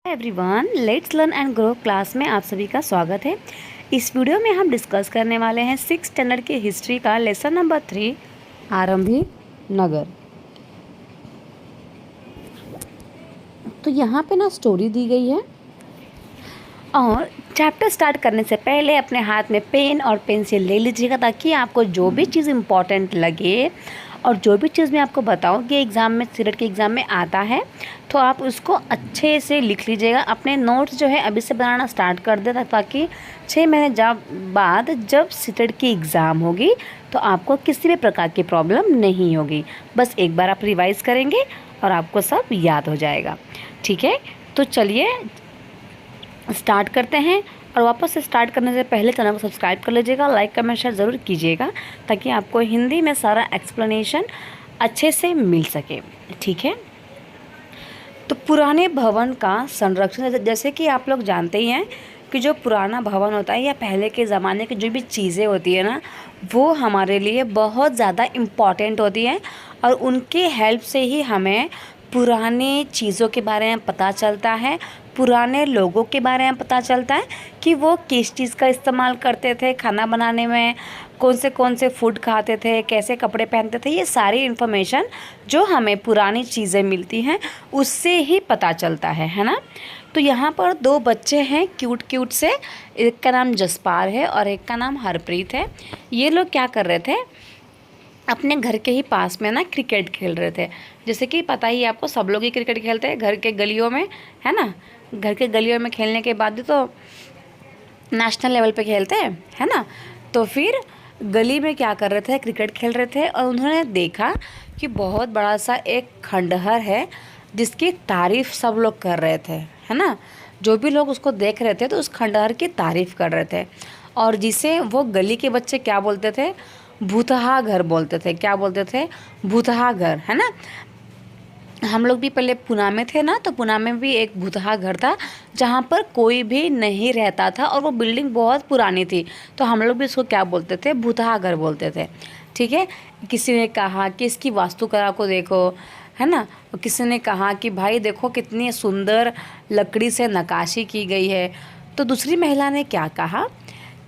Everyone, let's learn and grow class में आप सभी का स्वागत है। इस वीडियो में हम डिस्कस करने वाले हैं 6th स्टैंडर्ड की हिस्ट्री का लेसन नंबर 3 आरंभी नगर। तो यहाँ पे ना स्टोरी दी गई है और चैप्टर स्टार्ट करने से पहले अपने हाथ में पेन और पेंसिल ले लीजिएगा ताकि आपको जो भी चीज़ इम्पॉर्टेंट लगे और जो भी चीज़ मैं आपको बताऊँ कि एग्ज़ाम में सीटेट के एग्ज़ाम में आता है तो आप उसको अच्छे से लिख लीजिएगा। अपने नोट्स जो है अभी से बनाना स्टार्ट कर दे ताकि 6 महीने बाद जब सीटेट की एग्ज़ाम होगी तो आपको किसी भी प्रकार की प्रॉब्लम नहीं होगी। बस एक बार आप रिवाइज़ करेंगे और आपको सब याद हो जाएगा। ठीक है, तो चलिए स्टार्ट करते हैं। और वापस से स्टार्ट करने से पहले चैनल को सब्सक्राइब कर लीजिएगा, लाइक कमेंट शेयर ज़रूर कीजिएगा ताकि आपको हिंदी में सारा एक्सप्लेनेशन अच्छे से मिल सके। ठीक है, तो पुराने भवन का संरक्षण, जैसे कि आप लोग जानते ही हैं कि जो पुराना भवन होता है या पहले के ज़माने की जो भी चीज़ें होती है ना, वो हमारे लिए बहुत ज़्यादा इम्पॉर्टेंट होती हैं और उनके हेल्प से ही हमें पुराने चीज़ों के बारे में पता चलता है, पुराने लोगों के बारे में पता चलता है कि वो किस चीज़ का इस्तेमाल करते थे खाना बनाने में, कौन से फूड खाते थे, कैसे कपड़े पहनते थे। ये सारी इन्फॉर्मेशन जो हमें पुरानी चीज़ें मिलती हैं उससे ही पता चलता है ना। तो यहाँ पर 2 बच्चे हैं क्यूट से, एक का नाम जसपाल है और एक का नाम हरप्रीत है। ये लोग क्या कर रहे थे, अपने घर के ही पास में ना क्रिकेट खेल रहे थे। जैसे कि पता ही आपको, सब लोग ही क्रिकेट खेलते हैं घर के गलियों में, है ना। घर के गलियों में खेलने के बाद तो नेशनल लेवल पे खेलते हैं, है ना। तो फिर गली में क्या कर रहे थे, क्रिकेट खेल रहे थे और उन्होंने देखा कि बहुत बड़ा सा एक खंडहर है जिसकी तारीफ़ सब लोग कर रहे थे, है ना। जो भी लोग उसको देख रहे थे तो उस खंडहर की तारीफ़ कर रहे थे और जिसे वो गली के बच्चे क्या बोलते थे, भूतहा घर बोलते थे। क्या बोलते थे, भूतहा घर, है ना। हम लोग भी पहले पुणे में थे ना, तो पुणे में भी एक भूतहा घर था जहाँ पर कोई भी नहीं रहता था और वो बिल्डिंग बहुत पुरानी थी, तो हम लोग भी इसको क्या बोलते थे, भूतहा घर बोलते थे। ठीक है, किसी ने कहा कि इसकी वास्तुकला को देखो, है ना। किसी ने कहा कि भाई देखो कितनी सुंदर लकड़ी से नक्काशी की गई है। तो दूसरी महिला ने क्या कहा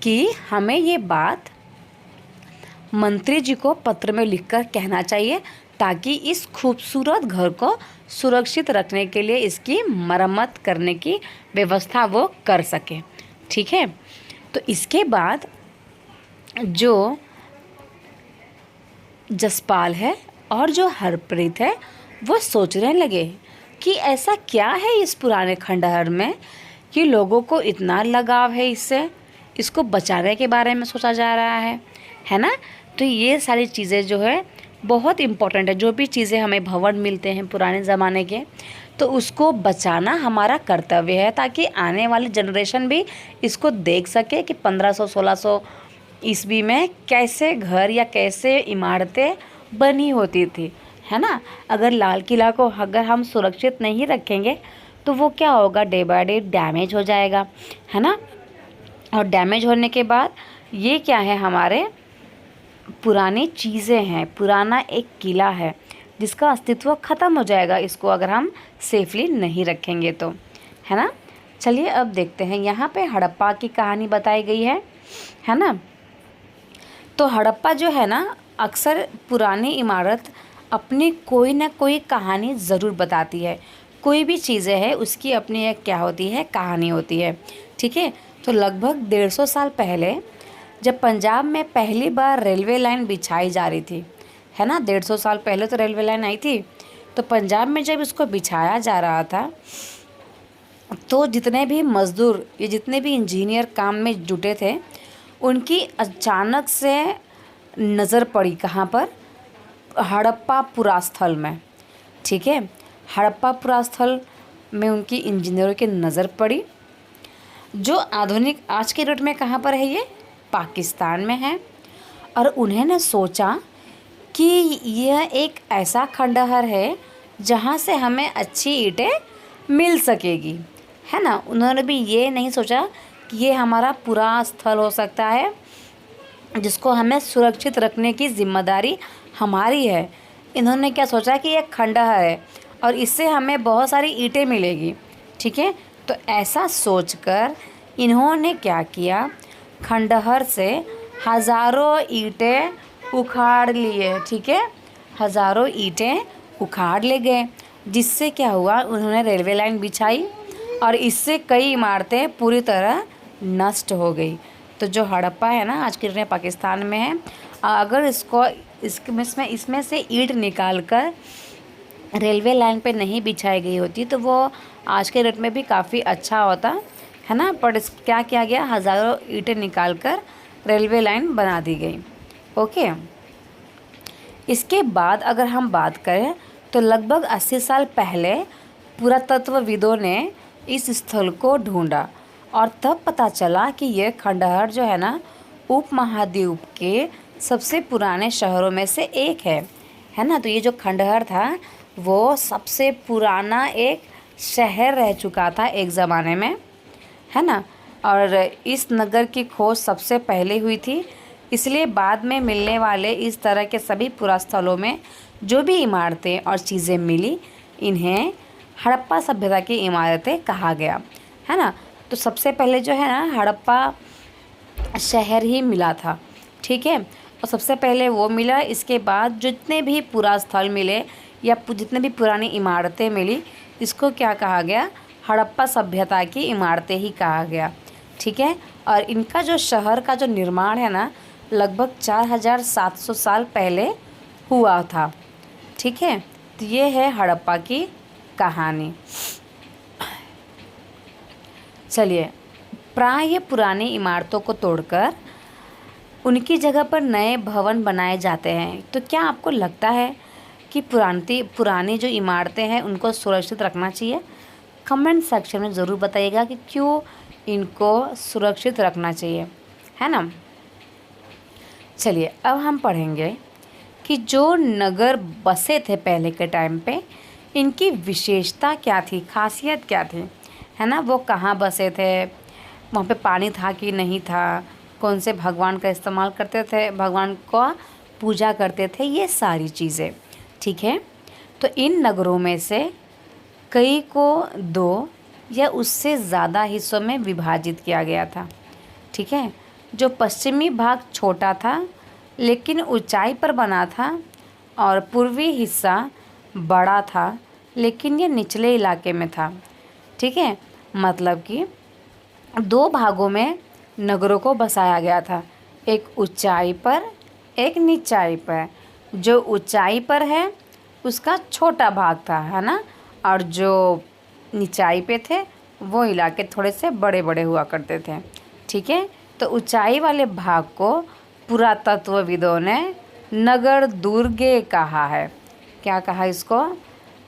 कि हमें ये बात मंत्री जी को पत्र में लिखकर कहना चाहिए ताकि इस खूबसूरत घर को सुरक्षित रखने के लिए इसकी मरम्मत करने की व्यवस्था वो कर सके। ठीक है, तो इसके बाद जो जसपाल है और जो हरप्रीत है वो सोचने लगे कि ऐसा क्या है इस पुराने खंडहर में कि लोगों को इतना लगाव है इससे, इसको बचाने के बारे में सोचा जा रहा है ना। तो ये सारी चीज़ें जो है बहुत इम्पोर्टेंट है। जो भी चीज़ें हमें भवन मिलते हैं पुराने ज़माने के, तो उसको बचाना हमारा कर्तव्य है ताकि आने वाली जनरेशन भी इसको देख सके कि 1500-1600 ईस्वी में कैसे घर या कैसे इमारतें बनी होती थी, है ना। अगर लाल किला को अगर हम सुरक्षित नहीं रखेंगे तो वो क्या होगा, डे बाय डे डैमेज हो जाएगा, है ना। और डैमेज होने के बाद ये क्या है, हमारे पुरानी चीज़ें हैं, पुराना एक किला है जिसका अस्तित्व ख़त्म हो जाएगा इसको अगर हम सेफली नहीं रखेंगे तो, है ना। चलिए अब देखते हैं, यहाँ पे हड़प्पा की कहानी बताई गई है ना। तो हड़प्पा जो है ना, अक्सर पुरानी इमारत अपनी कोई ना कोई कहानी ज़रूर बताती है। कोई भी चीज़ें है उसकी अपनी एक क्या होती है, कहानी होती है। ठीक है, तो लगभग 150 साल पहले जब पंजाब में पहली बार रेलवे लाइन बिछाई जा रही थी, है ना, 150 साल पहले तो रेलवे लाइन आई थी, तो पंजाब में जब इसको बिछाया जा रहा था तो जितने भी मज़दूर या जितने भी इंजीनियर काम में जुटे थे उनकी अचानक से नज़र पड़ी कहाँ पर, हड़प्पा पुरास्थल में। ठीक है, हड़प्पा पुरास्थल में उनकी इंजीनियरों की नज़र पड़ी जो आधुनिक आज के डेट में कहाँ पर है, ये पाकिस्तान में है। और उन्होंने सोचा कि यह एक ऐसा खंडहर है जहाँ से हमें अच्छी ईंटें मिल सकेगी, है ना। उन्होंने भी ये नहीं सोचा कि ये हमारा पूरा स्थल हो सकता है जिसको हमें सुरक्षित रखने की जिम्मेदारी हमारी है। इन्होंने क्या सोचा कि ये खंडहर है और इससे हमें बहुत सारी ईंटें मिलेगी, ठीक है। तो ऐसा सोचकर इन्होंने क्या किया, खंडहर से हज़ारों ईंटें उखाड़ लिए। ठीक है, हज़ारों ईंटें उखाड़ ले गए, जिससे क्या हुआ, उन्होंने रेलवे लाइन बिछाई और इससे कई इमारतें पूरी तरह नष्ट हो गई। तो जो हड़प्पा है ना, आज के डेट पाकिस्तान में है, अगर इसमें से ईंट निकाल कर रेलवे लाइन पे नहीं बिछाई गई होती तो वो आज के डेट में भी काफ़ी अच्छा होता है ना। पर क्या किया गया, हज़ारों ईंटें निकाल कर रेलवे लाइन बना दी गई। ओके, इसके बाद अगर हम बात करें तो लगभग 80 साल पहले पुरातत्वविदों ने इस स्थल को ढूंढा और तब पता चला कि यह खंडहर जो है ना, उपमहाद्वीप के सबसे पुराने शहरों में से एक है ना। तो ये जो खंडहर था वो सबसे पुराना एक शहर रह चुका था एक ज़माने में, है ना। और इस नगर की खोज सबसे पहले हुई थी, इसलिए बाद में मिलने वाले इस तरह के सभी पुरास्थलों में जो भी इमारतें और चीज़ें मिली, इन्हें हड़प्पा सभ्यता की इमारतें कहा गया, है ना। तो सबसे पहले जो है ना, हड़प्पा शहर ही मिला था। ठीक है, और सबसे पहले वो मिला। इसके बाद जितने भी पुरास्थल मिले या जितने भी पुरानी इमारतें मिली, इसको क्या कहा गया, हड़प्पा सभ्यता की इमारतें ही कहा गया। ठीक है, और इनका जो शहर का जो निर्माण है ना, लगभग 4700 साल पहले हुआ था। ठीक है, तो ये है हड़प्पा की कहानी। चलिए, प्राय पुरानी इमारतों को तोड़कर उनकी जगह पर नए भवन बनाए जाते हैं। तो क्या आपको लगता है कि पुरानी जो इमारतें हैं उनको सुरक्षित रखना चाहिए? कमेंट सेक्शन में ज़रूर बताइएगा कि क्यों इनको सुरक्षित रखना चाहिए, है ना। चलिए, अब हम पढ़ेंगे कि जो नगर बसे थे पहले के टाइम पे, इनकी विशेषता क्या थी, खासियत क्या थी, है ना। वो कहाँ बसे थे, वहाँ पे पानी था कि नहीं था, कौन से भगवान का इस्तेमाल करते थे, भगवान को पूजा करते थे, ये सारी चीज़ें। ठीक है, तो इन नगरों में से कई को 2 या उससे ज़्यादा हिस्सों में विभाजित किया गया था। ठीक है, जो पश्चिमी भाग छोटा था लेकिन ऊंचाई पर बना था, और पूर्वी हिस्सा बड़ा था लेकिन ये निचले इलाके में था। ठीक है, मतलब कि 2 भागों में नगरों को बसाया गया था, एक ऊंचाई पर, एक निचाई पर। जो ऊंचाई पर है उसका छोटा भाग था, है ना, और जो निचाई पे थे वो इलाके थोड़े से बड़े बड़े हुआ करते थे। ठीक है, तो ऊंचाई वाले भाग को पुरातत्वविदों ने नगर दुर्गे कहा है। क्या कहा इसको,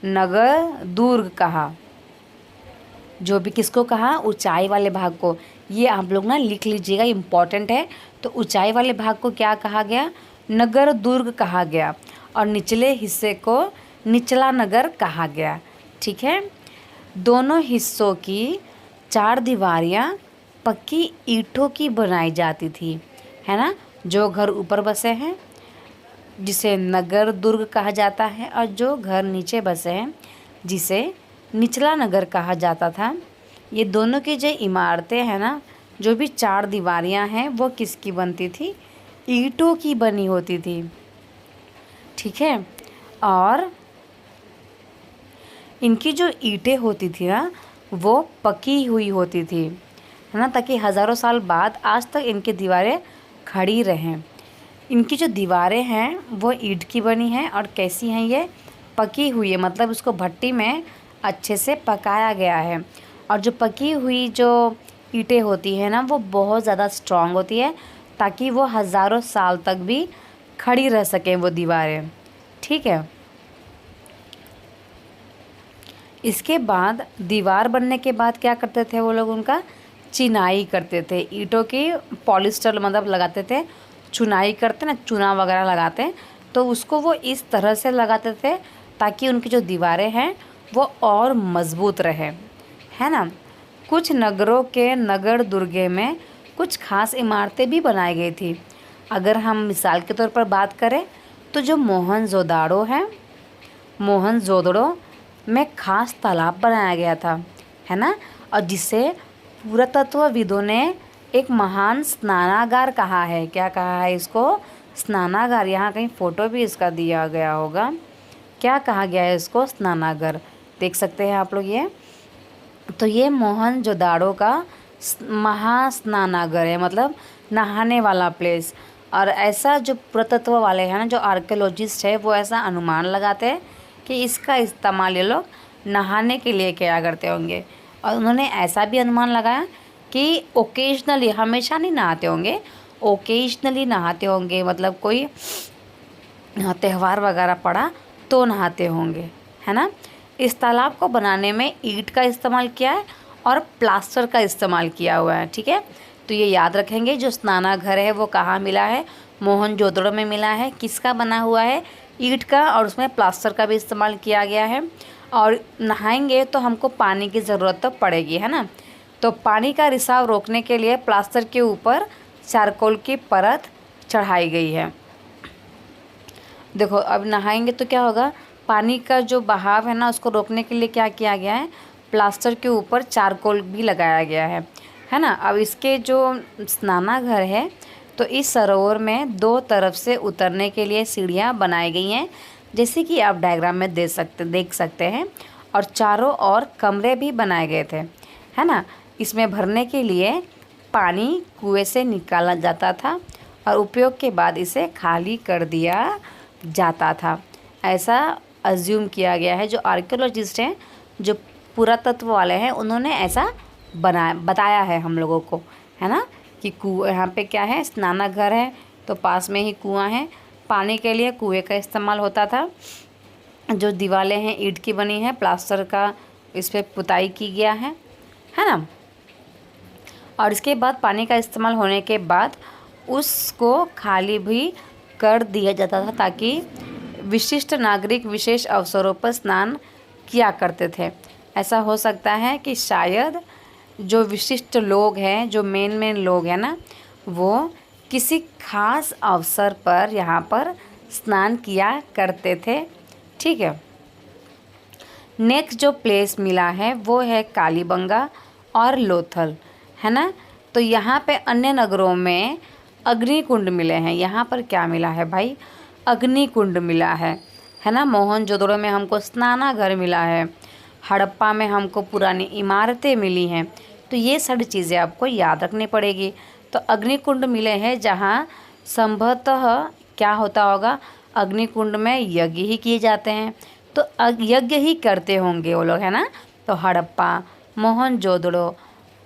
नगर दुर्ग कहा। जो भी किसको कहा, ऊंचाई वाले भाग को। ये आप लोग ना लिख लीजिएगा, इम्पॉर्टेंट है। तो ऊंचाई वाले भाग को क्या कहा गया, नगर दुर्ग कहा गया, और निचले हिस्से को निचला नगर कहा गया। ठीक है, दोनों हिस्सों की 4 दीवारियाँ पक्की ईंटों की बनाई जाती थी, है ना। जो घर ऊपर बसे हैं जिसे नगर दुर्ग कहा जाता है, और जो घर नीचे बसे हैं जिसे निचला नगर कहा जाता था। ये दोनों की जो इमारतें हैं ना, जो भी 4 दीवारियाँ हैं, वो किसकी बनती थी, ईंटों की बनी होती थी। ठीक है, और इनकी जो ईंटें होती थी ना, वो पकी हुई होती थी, है ना, ताकि हज़ारों साल बाद आज तक इनकी दीवारें खड़ी रहें। इनकी जो दीवारें हैं वो ईंट की बनी हैं, और कैसी हैं, ये पकी हुई है, मतलब उसको भट्टी में अच्छे से पकाया गया है। और जो पकी हुई जो ईंटें होती हैं ना, वो बहुत ज़्यादा स्ट्रॉन्ग होती है, ताकि वो हज़ारों साल तक भी खड़ी रह सकें वो दीवारें। ठीक है, इसके बाद दीवार बनने के बाद क्या करते थे वो लोग, उनका चिनाई करते थे। ईंटों की पॉलिस्टर मतलब लगाते थे, चुनाई करते ना, चूना वगैरह लगाते, तो उसको वो इस तरह से लगाते थे ताकि उनकी जो दीवारें हैं वो और मज़बूत रहे, है ना। कुछ नगरों के नगर दुर्गे में कुछ खास इमारतें भी बनाई गई थी। अगर हम मिसाल के तौर पर बात करें तो जो मोहनजोदड़ो है, मोहनजोदड़ो में खास तालाब बनाया गया था, है ना, और जिसे पुरातत्वविदों ने एक महान स्नानागार कहा है। क्या कहा है इसको? स्नानागार। यहाँ कहीं फ़ोटो भी इसका दिया गया होगा। क्या कहा गया है इसको? स्नानागार। देख सकते हैं आप लोग ये। तो ये मोहनजोदाड़ो का महास्नानागार है, मतलब नहाने वाला प्लेस। और ऐसा जो पुरातत्व वाले हैं ना, जो आर्कियोलॉजिस्ट है, वो ऐसा अनुमान लगाते हैं कि इसका इस्तेमाल ये लोग नहाने के लिए किया करते होंगे। और उन्होंने ऐसा भी अनुमान लगाया कि ओकेजनली, हमेशा नहीं नहाते होंगे, ओकेजनली नहाते होंगे, मतलब कोई त्यौहार वगैरह पड़ा तो नहाते होंगे, है ना। इस तालाब को बनाने में ईंट का इस्तेमाल किया है और प्लास्टर का इस्तेमाल किया हुआ है, ठीक है। तो ये याद रखेंगे। जो स्नानाघर है वो कहाँ मिला है? मोहनजोदड़ो में मिला है। किसका बना हुआ है? ईंट का, और उसमें प्लास्टर का भी इस्तेमाल किया गया है। और नहाएंगे तो हमको पानी की ज़रूरत तो पड़ेगी, है ना। तो पानी का रिसाव रोकने के लिए प्लास्टर के ऊपर चारकोल की परत चढ़ाई गई है। देखो, अब नहाएंगे तो क्या होगा? पानी का जो बहाव है ना, उसको रोकने के लिए क्या किया गया है? प्लास्टर के ऊपर चारकोल भी लगाया गया है ना। अब इसके जो स्नानाघर है, तो इस सरोवर में 2 तरफ से उतरने के लिए सीढ़ियाँ बनाई गई हैं, जैसे कि आप डायग्राम में देख सकते हैं। और चारों ओर कमरे भी बनाए गए थे, है ना। इसमें भरने के लिए पानी कुएं से निकाला जाता था और उपयोग के बाद इसे खाली कर दिया जाता था। ऐसा अज्यूम किया गया है। जो आर्कियोलॉजिस्ट हैं, जो पुरातत्व वाले हैं, उन्होंने ऐसा बताया है हम लोगों को, है ना, कि यहाँ पे क्या है? स्नानाघर है, तो पास में ही कुआं है। पानी के लिए कुएं का इस्तेमाल होता था। जो दीवारें हैं ईंट की बनी है, प्लास्टर का इस पर पुताई की गया है ना। और इसके बाद पानी का इस्तेमाल होने के बाद उसको खाली भी कर दिया जाता था, ताकि विशिष्ट नागरिक विशेष अवसरों पर स्नान किया करते थे। ऐसा हो सकता है कि शायद जो विशिष्ट लोग हैं, जो मेन लोग हैं ना, वो किसी खास अवसर पर यहाँ पर स्नान किया करते थे, ठीक है। नेक्स्ट जो प्लेस मिला है वो है कालीबंगा और लोथल, है ना। तो यहाँ पे अन्य नगरों में अग्निकुंड मिले हैं। यहाँ पर क्या मिला है भाई? अग्निकुंड मिला है ना। मोहनजोदड़ो में हमको स्नानाघर मिला है। हड़प्पा में हमको पुरानी इमारतें मिली हैं। तो ये सारी चीज़ें आपको याद रखनी पड़ेगी। तो अग्निकुंड मिले हैं, जहाँ संभवतः क्या होता होगा? अग्निकुंड में यज्ञ ही किए जाते हैं, तो यज्ञ ही करते होंगे वो लोग, है ना। तो हड़प्पा, मोहनजोदड़ो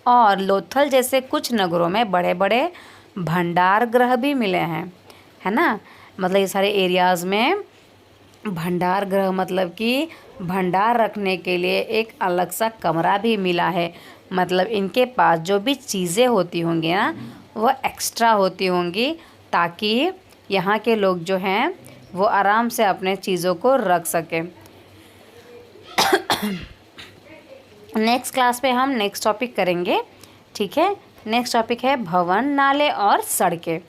और लोथल जैसे कुछ नगरों में बड़े बड़े भंडार गृह भी मिले हैं, है ना। मतलब ये सारे एरियाज़ में भंडार गृह, मतलब कि भंडार रखने के लिए एक अलग सा कमरा भी मिला है। मतलब इनके पास जो भी चीज़ें होती होंगी ना, वो एक्स्ट्रा होती होंगी, ताकि यहाँ के लोग जो हैं वो आराम से अपने चीज़ों को रख सकें। नेक्स्ट क्लास पे हम नेक्स्ट टॉपिक करेंगे, ठीक है। नेक्स्ट टॉपिक है भवन, नाले और सड़कें।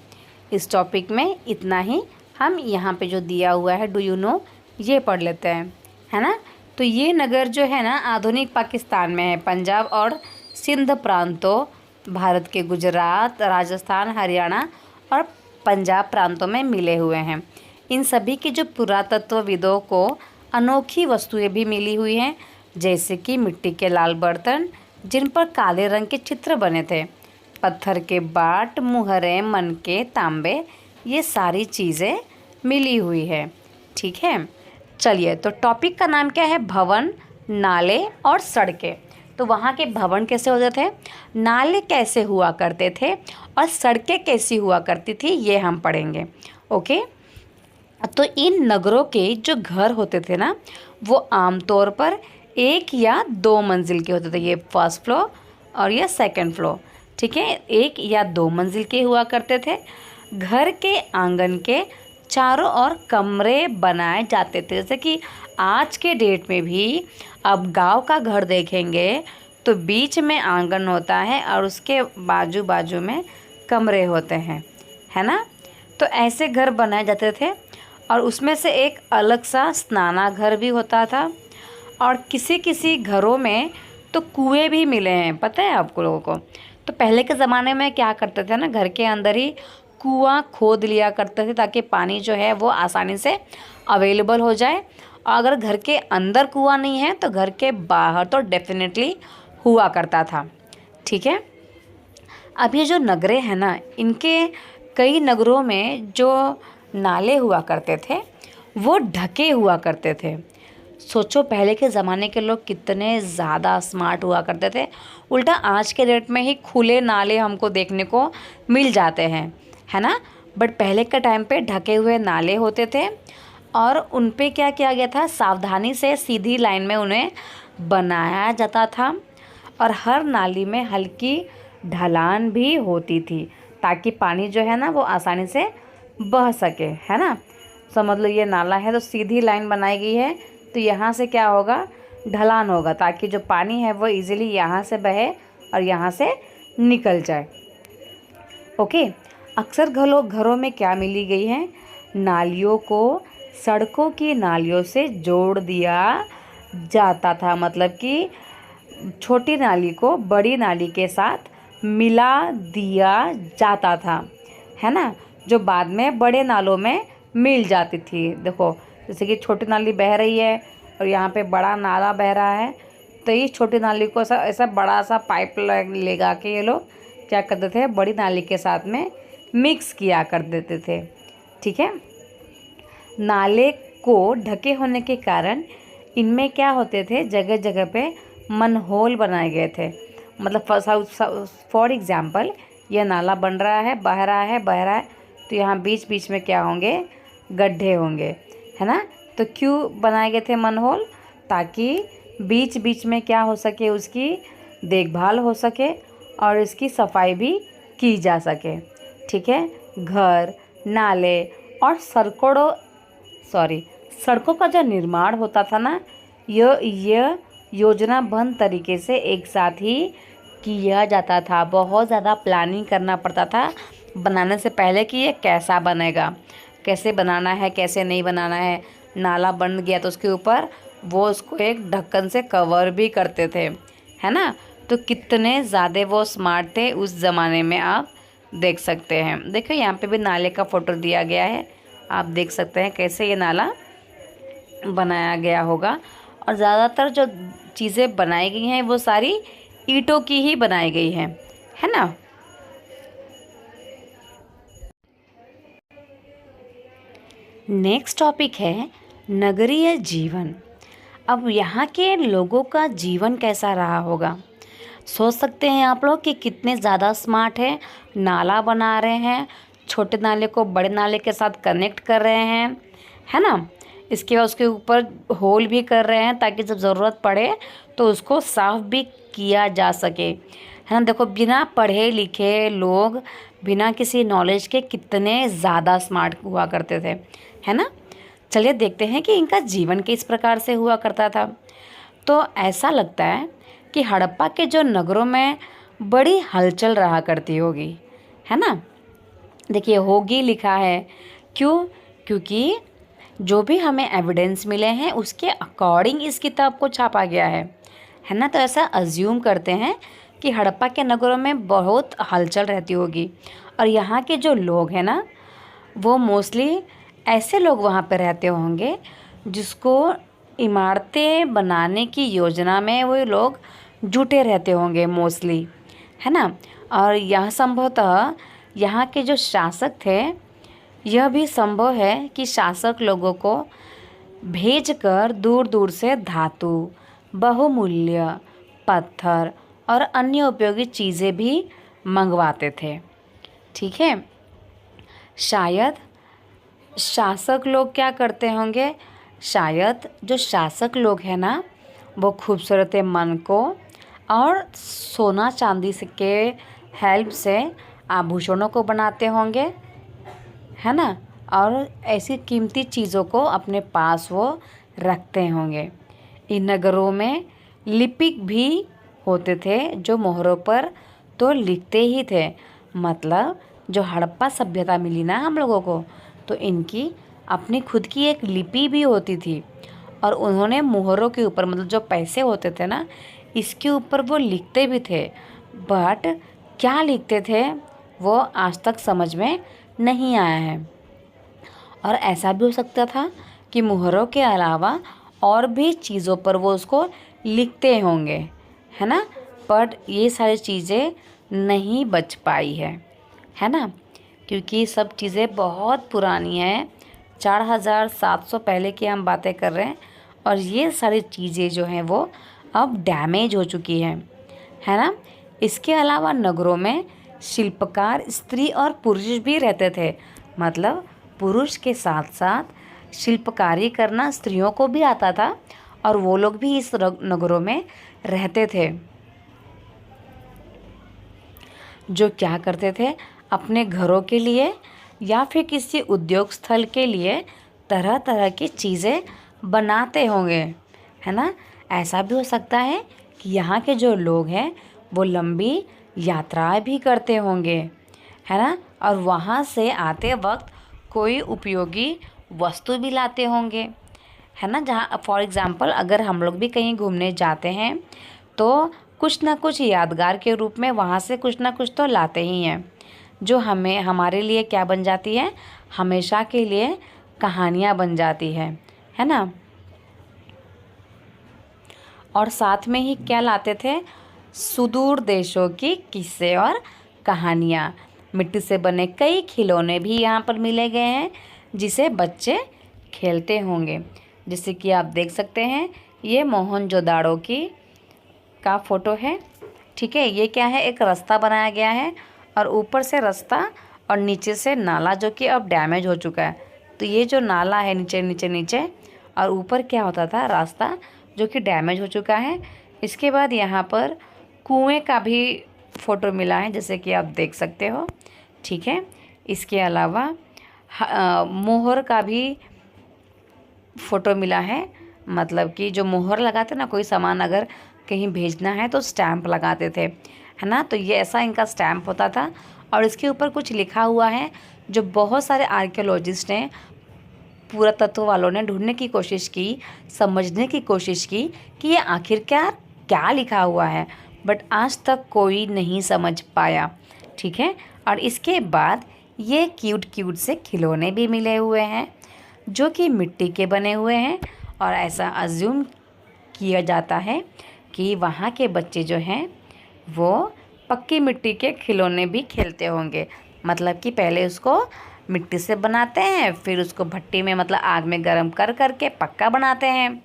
इस टॉपिक में इतना ही। हम यहाँ पे जो दिया हुआ है, डू यू नो, ये पढ़ लेते हैं, है ना। तो ये नगर जो है ना, आधुनिक पाकिस्तान में है। पंजाब और सिंध प्रांतों, भारत के गुजरात, राजस्थान, हरियाणा और पंजाब प्रांतों में मिले हुए हैं। इन सभी की जो पुरातत्वविदों को अनोखी वस्तुएं भी मिली हुई हैं, जैसे कि मिट्टी के लाल बर्तन जिन पर काले रंग के चित्र बने थे, पत्थर के बाट, मुहरे, मनके, तांबे, ये सारी चीज़ें मिली हुई है, ठीक है। चलिए, तो टॉपिक का नाम क्या है? भवन, नाले और सड़कें। तो वहाँ के भवन कैसे होते थे, नाले कैसे हुआ करते थे और सड़कें कैसी हुआ करती थी, ये हम पढ़ेंगे, ओके। तो इन नगरों के जो घर होते थे ना, वो आमतौर पर 1 या 2 मंजिल के होते थे। ये फर्स्ट फ्लोर और ये सेकंड फ्लोर, ठीक है। 1 या 2 मंजिल के हुआ करते थे। घर के आंगन के चारों ओर कमरे बनाए जाते थे। जैसे कि आज के डेट में भी अब गांव का घर देखेंगे तो बीच में आंगन होता है और उसके बाजू बाजू में कमरे होते हैं, है ना। तो ऐसे घर बनाए जाते थे और उसमें से एक अलग सा स्नानाघर भी होता था। और किसी किसी घरों में तो कुएं भी मिले हैं, पता है आपको लोगों को। तो पहले के ज़माने में क्या करते थे ना, घर के अंदर ही कुआं खोद लिया करते थे ताकि पानी जो है वो आसानी से अवेलेबल हो जाए। और अगर घर के अंदर कुआं नहीं है तो घर के बाहर तो डेफिनेटली हुआ करता था। ठीक है। अब ये जो नगरे हैं ना, इनके कई नगरों में जो नाले हुआ करते थे वो ढके हुआ करते थे। सोचो पहले के ज़माने के लोग कितने ज़्यादा स्मार्ट हुआ करते थे। उल्टा आज के डेट में ही खुले नाले हमको देखने को मिल जाते हैं, है ना। बट पहले के टाइम पे ढके हुए नाले होते थे और उन पे क्या किया गया था, सावधानी से सीधी लाइन में उन्हें बनाया जाता था। और हर नाली में हल्की ढलान भी होती थी ताकि पानी जो है ना वो आसानी से बह सके, है ना। समझ लो ये नाला है तो सीधी लाइन बनाई गई है, तो यहाँ से क्या होगा, ढलान होगा ताकि जो पानी है वो इजीली यहाँ से बहे और यहाँ से निकल जाए। ओके। अक्सर घरों में क्या मिली गई है, नालियों को सड़कों की नालियों से जोड़ दिया जाता था। मतलब कि छोटी नाली को बड़ी नाली के साथ मिला दिया जाता था, है ना, जो बाद में बड़े नालों में मिल जाती थी। देखो जैसे कि छोटी नाली बह रही है और यहाँ पे बड़ा नाला बह रहा है, तो इस छोटी नाली को ऐसा बड़ा सा पाइप लगा के ये लोग क्या करते थे, बड़ी नाली के साथ में मिक्स किया कर देते थे। ठीक है। नाले को ढके होने के कारण इनमें क्या होते थे, जगह जगह पे मनहोल बनाए गए थे। मतलब फॉर एग्ज़ाम्पल यह नाला बन रहा है, बह रहा है, तो यहाँ बीच बीच में क्या होंगे, गड्ढे होंगे, है ना। तो क्यों बनाए गए थे मनहोल, ताकि बीच बीच में क्या हो सके, उसकी देखभाल हो सके और इसकी सफाई भी की जा सके। ठीक है। घर, नाले और सड़कों का जो निर्माण होता था ना, यह योजनाबद्ध तरीके से एक साथ ही किया जाता था। बहुत ज़्यादा प्लानिंग करना पड़ता था बनाने से पहले कि ये कैसा बनेगा, कैसे बनाना है, कैसे नहीं बनाना है। नाला बन गया तो उसके ऊपर वो उसको एक ढक्कन से कवर भी करते थे, है ना। तो कितने ज़्यादा वो स्मार्ट थे उस ज़माने में, आप देख सकते हैं। देखो यहाँ पे भी नाले का फ़ोटो दिया गया है, आप देख सकते हैं कैसे ये नाला बनाया गया होगा। और ज़्यादातर जो चीज़ें बनाई गई हैं वो सारी ईंटों की ही बनाई गई हैं, है ना। नेक्स्ट टॉपिक है नगरीय जीवन। अब यहाँ के लोगों का जीवन कैसा रहा होगा, सोच सकते हैं आप लोग कि कितने ज़्यादा स्मार्ट है। नाला बना रहे हैं, छोटे नाले को बड़े नाले के साथ कनेक्ट कर रहे हैं, है ना। इसके बाद उसके ऊपर होल भी कर रहे हैं ताकि जब ज़रूरत पड़े तो उसको साफ़ भी किया जा सके, है ना। देखो बिना पढ़े लिखे लोग, बिना किसी नॉलेज के कितने ज़्यादा स्मार्ट हुआ करते थे, है ना। चलिए देखते हैं कि इनका जीवन किस प्रकार से हुआ करता था। तो ऐसा लगता है कि हड़प्पा के जो नगरों में बड़ी हलचल रहा करती होगी, है ना। देखिए होगी लिखा है, क्यों, क्योंकि जो भी हमें एविडेंस मिले हैं उसके अकॉर्डिंग इस किताब को छापा गया है ना। तो ऐसा अज्यूम करते हैं कि हड़प्पा के नगरों में बहुत हलचल रहती होगी। और यहाँ के जो लोग हैं ना, वो मोस्टली ऐसे लोग वहाँ पे रहते होंगे जिसको इमारतें बनाने की योजना में वो लोग जुटे रहते होंगे मोस्टली, है ना। और यह संभवतः यहाँ के जो शासक थे, यह भी संभव है कि शासक लोगों को भेजकर दूर दूर से धातु, बहुमूल्य पत्थर और अन्य उपयोगी चीज़ें भी मंगवाते थे। ठीक है। शायद शासक लोग क्या करते होंगे, शायद जो शासक लोग हैं ना, वो खूबसूरत मन को और सोना चांदी के हेल्प से आभूषणों को बनाते होंगे, है ना। और ऐसी कीमती चीज़ों को अपने पास वो रखते होंगे। इन नगरों में लिपिक भी होते थे जो मोहरों पर तो लिखते ही थे। मतलब जो हड़प्पा सभ्यता मिली ना हम लोगों को, तो इनकी अपनी खुद की एक लिपि भी होती थी। और उन्होंने मोहरों के ऊपर, मतलब जो पैसे होते थे ना, इसके ऊपर वो लिखते भी थे, बट क्या लिखते थे वो आज तक समझ में नहीं आया है। और ऐसा भी हो सकता था कि मुहरों के अलावा और भी चीज़ों पर वो उसको लिखते होंगे, है ना। बट ये सारी चीज़ें नहीं बच पाई है ना, क्योंकि ये सब चीज़ें बहुत पुरानी हैं, 4700 पहले की हम बातें कर रहे हैं। और ये सारी चीज़ें जो हैं वो अब डैमेज हो चुकी हैं, है ना। इसके अलावा नगरों में शिल्पकार स्त्री और पुरुष भी रहते थे, मतलब पुरुष के साथ साथ शिल्पकारी करना स्त्रियों को भी आता था, और वो लोग भी इस नगरों में रहते थे, जो क्या करते थे, अपने घरों के लिए या फिर किसी उद्योग स्थल के लिए तरह तरह की चीज़ें बनाते होंगे, है ना। ऐसा भी हो सकता है कि यहाँ के जो लोग हैं वो लंबी यात्राएं भी करते होंगे, है ना, और वहाँ से आते वक्त कोई उपयोगी वस्तु भी लाते होंगे, है ना। जहाँ फॉर एग्ज़ाम्पल अगर हम लोग भी कहीं घूमने जाते हैं तो कुछ ना कुछ यादगार के रूप में वहाँ से कुछ ना कुछ तो लाते ही हैं, जो हमें हमारे लिए क्या बन जाती है, हमेशा के लिए कहानियाँ बन जाती है ना। और साथ में ही क्या लाते थे, सुदूर देशों की किस्से और कहानियाँ। मिट्टी से बने कई खिलौने भी यहाँ पर मिले गए हैं जिसे बच्चे खेलते होंगे। जैसे कि आप देख सकते हैं ये मोहनजोदाड़ो की का फ़ोटो है, ठीक है। ये क्या है, एक रास्ता बनाया गया है और ऊपर से रास्ता और नीचे से नाला जो कि अब डैमेज हो चुका है। तो ये जो नाला है नीचे नीचे नीचे और ऊपर क्या होता था, रास्ता जो कि डैमेज हो चुका है। इसके बाद यहाँ पर कुएं का भी फ़ोटो मिला है, जैसे कि आप देख सकते हो, ठीक है। इसके अलावा मोहर का भी फ़ोटो मिला है, मतलब कि जो मोहर लगाते ना, कोई सामान अगर कहीं भेजना है तो स्टैम्प लगाते थे, है ना। तो ये ऐसा इनका स्टैम्प होता था और इसके ऊपर कुछ लिखा हुआ है, जो बहुत सारे आर्कियोलॉजिस्ट ने, पुरातत्व वालों ने ढूंढने की कोशिश की, समझने की कोशिश की कि ये आखिरकार क्या लिखा हुआ है, बट आज तक कोई नहीं समझ पाया, ठीक है। और इसके बाद ये क्यूट क्यूट से खिलौने भी मिले हुए हैं जो कि मिट्टी के बने हुए हैं, और ऐसा अज्यूम किया जाता है कि वहाँ के बच्चे जो हैं वो पक्की मिट्टी के खिलौने भी खेलते होंगे। मतलब कि पहले उसको मिट्टी से बनाते हैं, फिर उसको भट्टी में मतलब आग में गर्म कर करके पक्का बनाते हैं,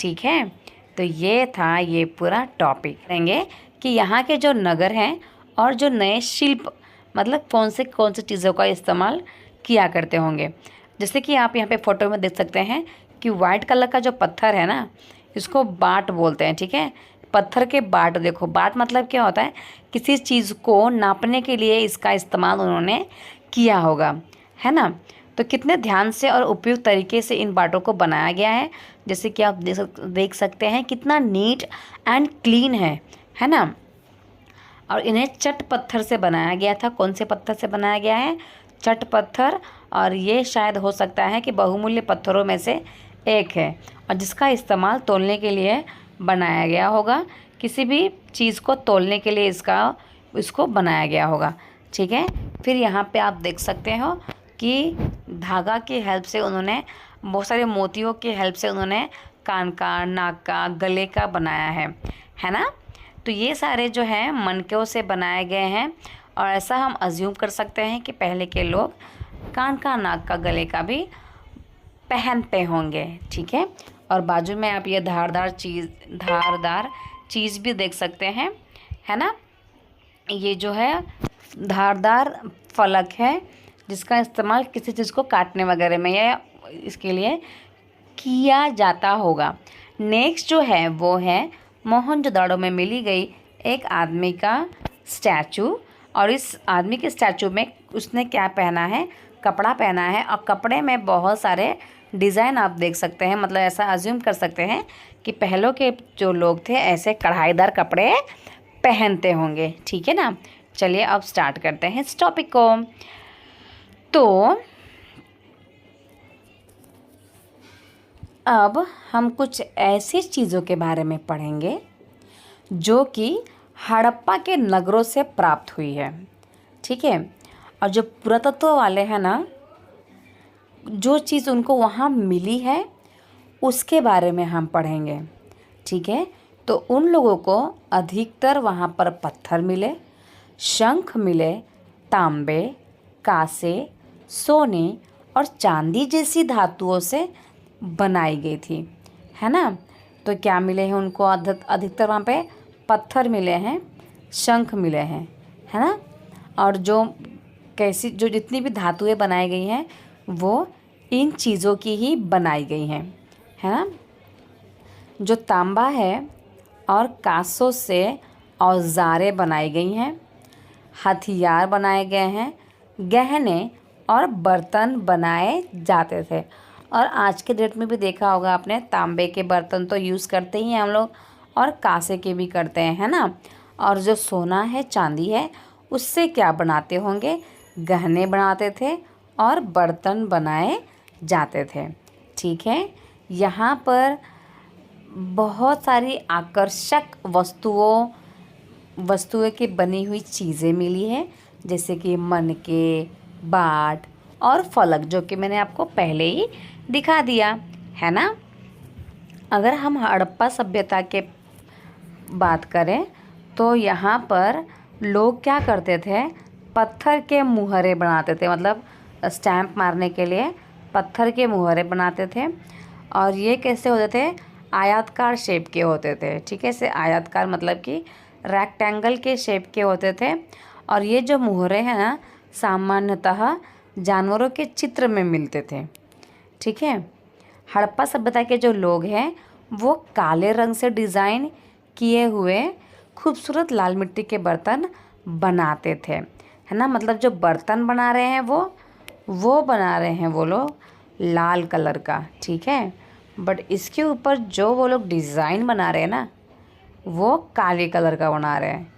ठीक है। तो ये था ये पूरा टॉपिक करेंगे कि यहाँ के जो नगर हैं और जो नए शिल्प मतलब कौन से चीज़ों का इस्तेमाल किया करते होंगे। जैसे कि आप यहाँ पे फ़ोटो में देख सकते हैं कि वाइट कलर का जो पत्थर है ना, इसको बाट बोलते हैं, ठीक है। पत्थर के बाट, देखो बाट मतलब क्या होता है, किसी चीज़ को नापने के लिए इसका इस्तेमाल उन्होंने किया होगा, है ना। तो कितने ध्यान से और उपयुक्त तरीके से इन बाटों को बनाया गया है, जैसे कि आप देख सकते हैं कितना नीट एंड क्लीन है ना। और इन्हें चट पत्थर से बनाया गया था। कौन से पत्थर से बनाया गया है, चट पत्थर। और ये शायद हो सकता है कि बहुमूल्य पत्थरों में से एक है और जिसका इस्तेमाल तोलने के लिए बनाया गया होगा, किसी भी चीज़ को तोलने के लिए इसको बनाया गया होगा, ठीक है। फिर यहाँ पे आप देख सकते हो कि धागा की हेल्प से उन्होंने, बहुत सारे मोतियों की हेल्प से उन्होंने कान का, नाक का, गले का बनाया है ना। तो ये सारे जो हैं मनकों से बनाए गए हैं और ऐसा हम अज्यूम कर सकते हैं कि पहले के लोग कान का, नाक का, गले का भी पहनते होंगे, ठीक है। और बाजू में आप ये धारदार चीज़ भी देख सकते हैं, है ना। ये जो है धारदार फलक है जिसका इस्तेमाल किसी चीज़ को काटने वगैरह में या इसके लिए किया जाता होगा। नेक्स्ट जो है वो है मोहनजोदाड़ो में मिली गई एक आदमी का स्टैचू। और इस आदमी के स्टैचू में उसने क्या पहना है, कपड़ा पहना है और कपड़े में बहुत सारे डिज़ाइन आप देख सकते हैं। मतलब ऐसा अज्यूम कर सकते हैं कि पहलों के जो लोग थे ऐसे कढ़ाईदार कपड़े पहनते होंगे, ठीक है ना। चलिए अब स्टार्ट करते हैं इस टॉपिक को। तो अब हम कुछ ऐसी चीज़ों के बारे में पढ़ेंगे जो कि हड़प्पा के नगरों से प्राप्त हुई है। ठीक है, और जो पुरातत्व वाले हैं ना, जो चीज़ उनको वहाँ मिली है उसके बारे में हम पढ़ेंगे। ठीक है, तो उन लोगों को अधिकतर वहाँ पर पत्थर मिले, शंख मिले, तांबे, कांसे, सोने और चांदी जैसी धातुओं से बनाई गई थी, है ना। तो क्या मिले हैं उनको? अधिकतर वहाँ पे पत्थर मिले हैं, शंख मिले हैं, है ना। और जो जो जितनी भी धातुएं बनाई गई हैं वो इन चीज़ों की ही बनाई गई हैं, है ना। जो तांबा है और कांसों से औजारें बनाई गई हैं, हथियार बनाए गए हैं, गहने और बर्तन बनाए जाते थे। और आज के डेट में भी देखा होगा आपने, तांबे के बर्तन तो यूज़ करते ही हैं हम लोग, और कांसे के भी करते हैं, है ना। और जो सोना है, चांदी है, उससे क्या बनाते होंगे? गहने बनाते थे और बर्तन बनाए जाते थे। ठीक है, यहाँ पर बहुत सारी आकर्षक वस्तुएं की बनी हुई चीज़ें मिली हैं, जैसे कि मनके, बाट और फलक, जो कि मैंने आपको पहले ही दिखा दिया, है ना। अगर हम हड़प्पा सभ्यता के बात करें तो यहाँ पर लोग क्या करते थे? पत्थर के मुहरे बनाते थे, मतलब स्टैम्प मारने के लिए पत्थर के मुहरे बनाते थे। और ये कैसे होते थे? आयताकार शेप के होते थे। ठीक है, इसे आयताकार मतलब कि रेक्टेंगल के शेप के होते थे। और ये जो मुहरे हैं ना, सामान्यतः जानवरों के चित्र में मिलते थे। ठीक है, हड़प्पा सभ्यता के जो लोग हैं वो काले रंग से डिज़ाइन किए हुए खूबसूरत लाल मिट्टी के बर्तन बनाते थे, है ना। मतलब जो बर्तन बना रहे हैं वो बना रहे हैं वो लोग लाल कलर का। ठीक है, बट इसके ऊपर जो वो लोग डिज़ाइन बना रहे हैं ना, वो काले कलर का बना रहे हैं।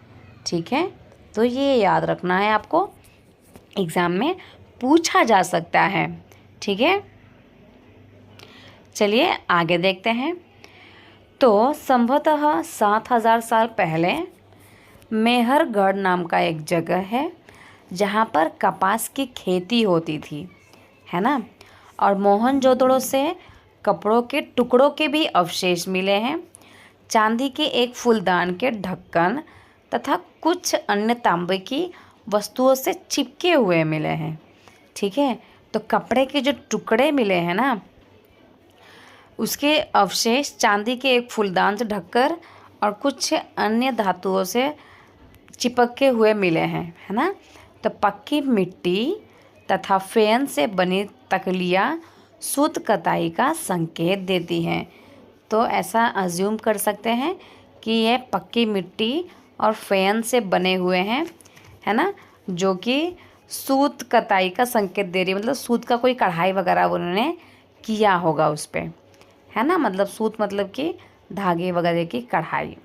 ठीक है, तो ये याद रखना है आपको, एग्ज़ाम में पूछा जा सकता है। ठीक है, चलिए आगे देखते हैं। तो संभवतः 7000 साल पहले मेहरगढ़ नाम का एक जगह है जहाँ पर कपास की खेती होती थी, है ना। और मोहनजोदड़ो से कपड़ों के टुकड़ों के भी अवशेष मिले हैं। चांदी के एक फूलदान के ढक्कन तथा कुछ अन्य तांबे की वस्तुओं से चिपके हुए मिले हैं। ठीक है, तो कपड़े के जो टुकड़े मिले हैं ना, उसके अवशेष चांदी के एक फूलदान से ढककर और कुछ अन्य धातुओं से चिपके हुए मिले हैं, है ना। तो पक्की मिट्टी तथा फेन से बनी तकलियाँ सूत कताई का संकेत देती हैं। तो ऐसा अज्यूम कर सकते हैं कि ये पक्की मिट्टी और फेन से बने हुए हैं, है ना, जो कि सूत कताई का संकेत दे रही है। मतलब सूत का कोई कढ़ाई वगैरह उन्होंने किया होगा उस पर, है ना। मतलब सूत मतलब कि धागे वगैरह की कढ़ाई।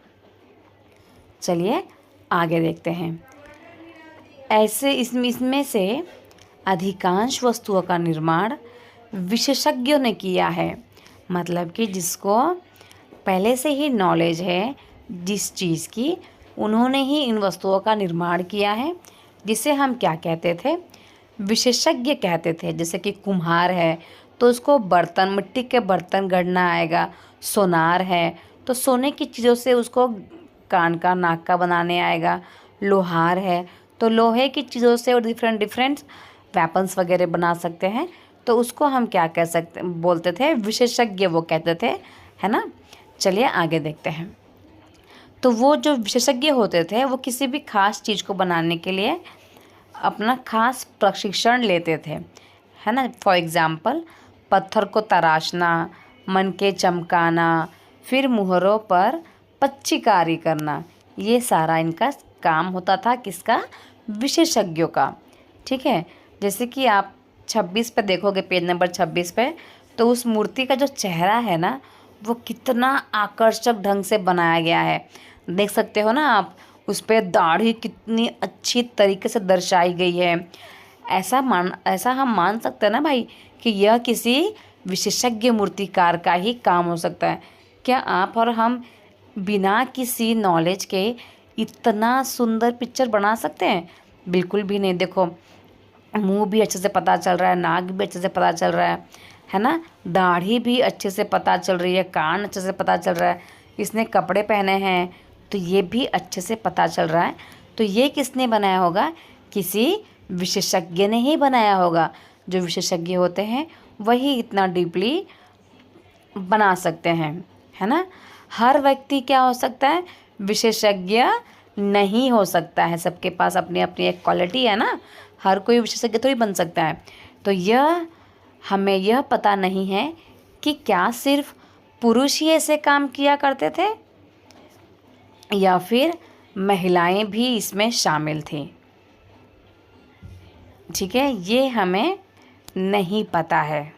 चलिए आगे देखते हैं। ऐसे इसमें से अधिकांश वस्तुओं का निर्माण विशेषज्ञों ने किया है। मतलब कि जिसको पहले से ही नॉलेज है जिस चीज़ की, उन्होंने ही इन वस्तुओं का निर्माण किया है, जिसे हम क्या कहते थे? विशेषज्ञ कहते थे। जैसे कि कुम्हार है तो उसको बर्तन, मिट्टी के बर्तन गढ़ना आएगा। सोनार है तो सोने की चीज़ों से उसको कान का, नाक का बनाने आएगा। लोहार है तो लोहे की चीज़ों से और डिफरेंट वेपन्स वगैरह बना सकते हैं। तो उसको हम क्या कह सकते, बोलते थे? विशेषज्ञ वो कहते थे, है ना। चलिए आगे देखते हैं। तो वो जो विशेषज्ञ होते थे वो किसी भी खास चीज़ को बनाने के लिए अपना खास प्रशिक्षण लेते थे, है ना। फॉर एग्ज़ाम्पल, पत्थर को तराशना, मनके चमकाना, फिर मुहरों पर पच्चीकारी करना, ये सारा इनका काम होता था। किसका? विशेषज्ञों का। ठीक है, जैसे कि आप 26 पे देखोगे, पेज नंबर 26 पे, तो उस मूर्ति का जो चेहरा है ना, वो कितना आकर्षक ढंग से बनाया गया है। देख सकते हो ना आप, उस पर दाढ़ी कितनी अच्छी तरीके से दर्शाई गई है। ऐसा हम मान सकते हैं ना भाई कि यह किसी विशेषज्ञ मूर्तिकार का ही काम हो सकता है। क्या आप और हम बिना किसी नॉलेज के इतना सुंदर पिक्चर बना सकते हैं? बिल्कुल भी नहीं। देखो, मुंह भी अच्छे से पता चल रहा है, नाक भी अच्छे से पता चल रहा है ना, दाढ़ी भी अच्छे से पता चल रही है, कान अच्छे से पता चल रहा है, इसने कपड़े पहने हैं तो ये भी अच्छे से पता चल रहा है। तो ये किसने बनाया होगा? किसी विशेषज्ञ ने ही बनाया होगा। जो विशेषज्ञ होते हैं वही इतना डीपली बना सकते हैं, है ना। हर व्यक्ति क्या हो सकता है? विशेषज्ञ नहीं हो सकता है। सबके पास अपनी अपनी एक क्वालिटी है ना, हर कोई विशेषज्ञ थोड़ी बन सकता है। तो हमें यह पता नहीं है कि क्या सिर्फ पुरुष ही ऐसे काम किया करते थे या फिर महिलाएं भी इसमें शामिल थी। ठीक है, ये हमें नहीं पता है।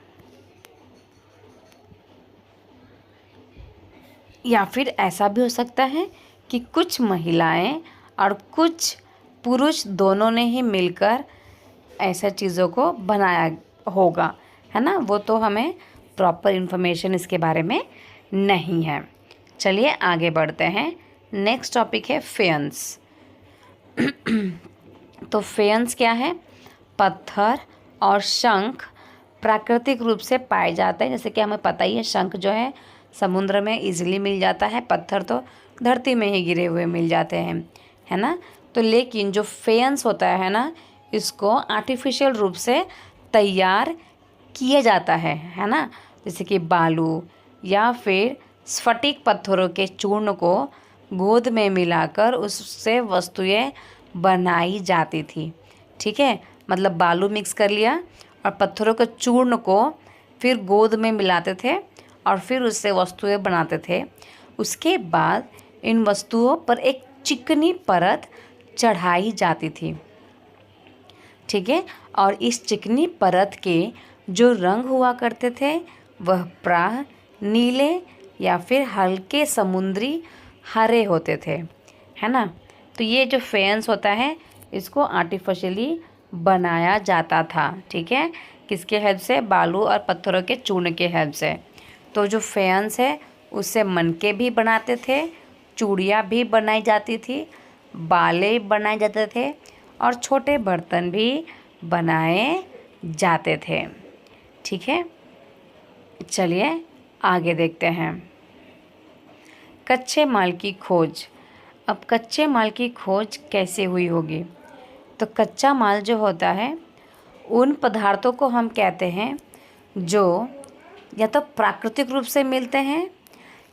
या फिर ऐसा भी हो सकता है कि कुछ महिलाएं और कुछ पुरुष दोनों ने ही मिलकर ऐसा चीज़ों को बनाया होगा, है ना। वो तो हमें प्रॉपर इन्फॉर्मेशन इसके बारे में नहीं है। चलिए आगे बढ़ते हैं। नेक्स्ट टॉपिक है फेयंस। तो फेयंस क्या है? पत्थर और शंख प्राकृतिक रूप से पाए जाते हैं। जैसे कि हमें पता ही है, शंख जो है समुद्र में इजीली मिल जाता है, पत्थर तो धरती में ही गिरे हुए मिल जाते हैं, है ना। तो लेकिन जो फेयंस होता है ना, इसको आर्टिफिशियल रूप से तैयार किया जाता है ना। जैसे कि बालू या फिर स्फटिक पत्थरों के चूर्ण को गोंद में मिलाकर उससे वस्तुएं बनाई जाती थी। ठीक है, मतलब बालू मिक्स कर लिया और पत्थरों के चूर्ण को फिर गोंद में मिलाते थे और फिर उससे वस्तुएं बनाते थे। उसके बाद इन वस्तुओं पर एक चिकनी परत चढ़ाई जाती थी। ठीक है, और इस चिकनी परत के जो रंग हुआ करते थे वह प्रायः नीले या फिर हल्के समुद्री हरे होते थे, है ना। तो ये जो फेयंस होता है इसको आर्टिफिशियली बनाया जाता था। ठीक है, किसके हेल्प से? बालू और पत्थरों के चूर्ण के हेल्प से। तो जो फेयंस है उससे मनके भी बनाते थे, चूड़ियाँ भी बनाई जाती थी, बाले बनाए जाते थे और छोटे बर्तन भी बनाए जाते थे। ठीक है, चलिए आगे देखते हैं। कच्चे माल की खोज। अब कच्चे माल की खोज कैसे हुई होगी? तो कच्चा माल जो होता है उन पदार्थों को हम कहते हैं जो या तो प्राकृतिक रूप से मिलते हैं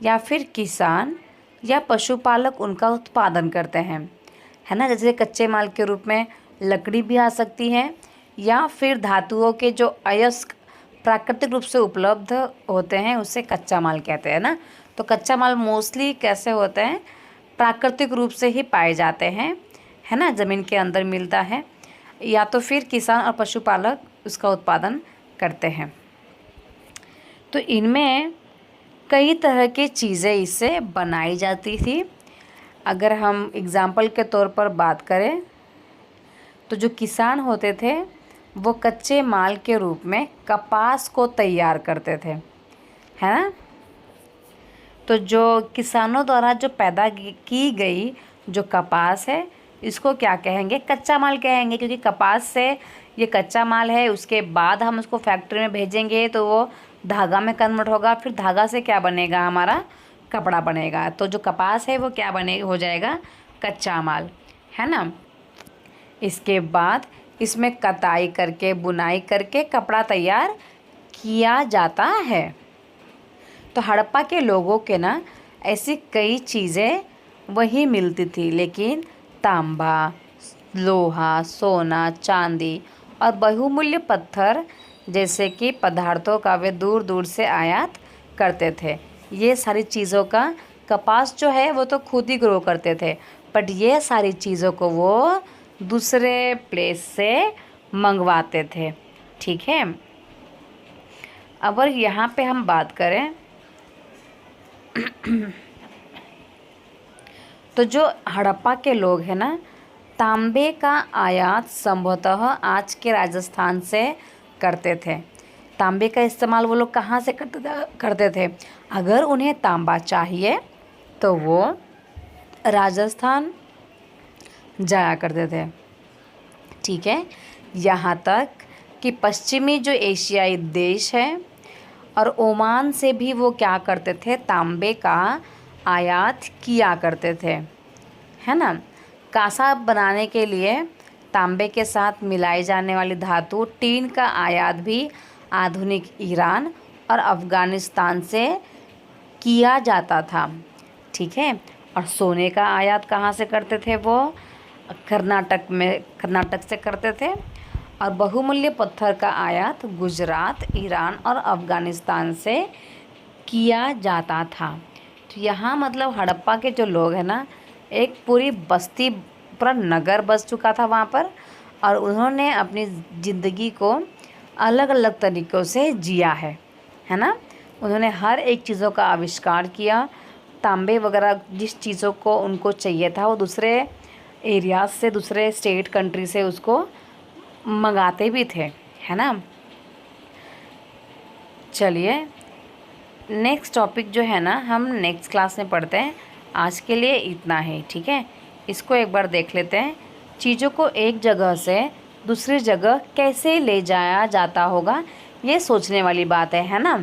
या फिर किसान या पशुपालक उनका उत्पादन करते हैं, है ना। जैसे कच्चे माल के रूप में लकड़ी भी आ सकती है या फिर धातुओं के जो अयस्क प्राकृतिक रूप से उपलब्ध होते हैं उसे कच्चा माल कहते हैं ना। तो कच्चा माल मोस्टली कैसे होते हैं? प्राकृतिक रूप से ही पाए जाते हैं, है ना, ज़मीन के अंदर मिलता है या तो फिर किसान और पशुपालक उसका उत्पादन करते हैं। तो इनमें कई तरह की चीज़ें इससे बनाई जाती थी। अगर हम एग्ज़ाम्पल के तौर पर बात करें तो जो किसान होते थे वो कच्चे माल के रूप में कपास को तैयार करते थे, है ना। तो जो किसानों द्वारा जो पैदा की गई जो कपास है इसको क्या कहेंगे? कच्चा माल कहेंगे, क्योंकि कपास से ये कच्चा माल है। उसके बाद हम उसको फैक्ट्री में भेजेंगे तो वो धागा में कन्वर्ट होगा, फिर धागा से क्या बनेगा? हमारा कपड़ा बनेगा। तो जो कपास है वो क्या हो जाएगा? कच्चा माल, है ना। इसके बाद इसमें कताई करके बुनाई करके कपड़ा तैयार किया जाता है। तो हड़प्पा के लोगों के ना ऐसी कई चीज़ें वही मिलती थी, लेकिन तांबा, लोहा, सोना, चांदी और बहुमूल्य पत्थर जैसे कि पदार्थों का वे दूर दूर से आयात करते थे। ये सारी चीज़ों का कपास जो है वो तो खुद ही ग्रो करते थे, बट ये सारी चीज़ों को वो दूसरे प्लेस से मंगवाते थे। ठीक है, अगर यहाँ पे हम बात करें तो जो हड़प्पा के लोग हैं ना, तांबे का आयात संभवतः आज के राजस्थान से करते थे। तांबे का इस्तेमाल वो लोग कहाँ से करते थे? अगर उन्हें तांबा चाहिए तो वो राजस्थान जाया करते थे। ठीक है, यहाँ तक कि पश्चिमी जो एशियाई देश है और ओमान से भी वो क्या करते थे, तांबे का आयात किया करते थे, है ना। कांसा बनाने के लिए तांबे के साथ मिलाई जाने वाली धातु टीन का आयात भी आधुनिक ईरान और अफ़गानिस्तान से किया जाता था। ठीक है, और सोने का आयात कहाँ से करते थे, वो कर्नाटक से करते थे। और बहुमूल्य पत्थर का आयात गुजरात, ईरान और अफ़गानिस्तान से किया जाता था। तो यहाँ मतलब हड़प्पा के जो लोग हैं ना, एक पूरी बस्ती, पूरा नगर बस चुका था वहाँ पर, और उन्होंने अपनी ज़िंदगी को अलग अलग तरीक़ों से जिया है ना। उन्होंने हर एक चीज़ों का आविष्कार किया। तांबे वगैरह जिस चीज़ों को उनको चाहिए था वो दूसरे एरियाज से, दूसरे स्टेट, कंट्री से उसको मंगाते भी थे, है ना। चलिए नेक्स्ट टॉपिक जो है ना, हम नेक्स्ट क्लास में पढ़ते हैं। आज के लिए इतना ही, ठीक है। इसको एक बार देख लेते हैं। चीज़ों को एक जगह से दूसरी जगह कैसे ले जाया जाता होगा, ये सोचने वाली बात है ना।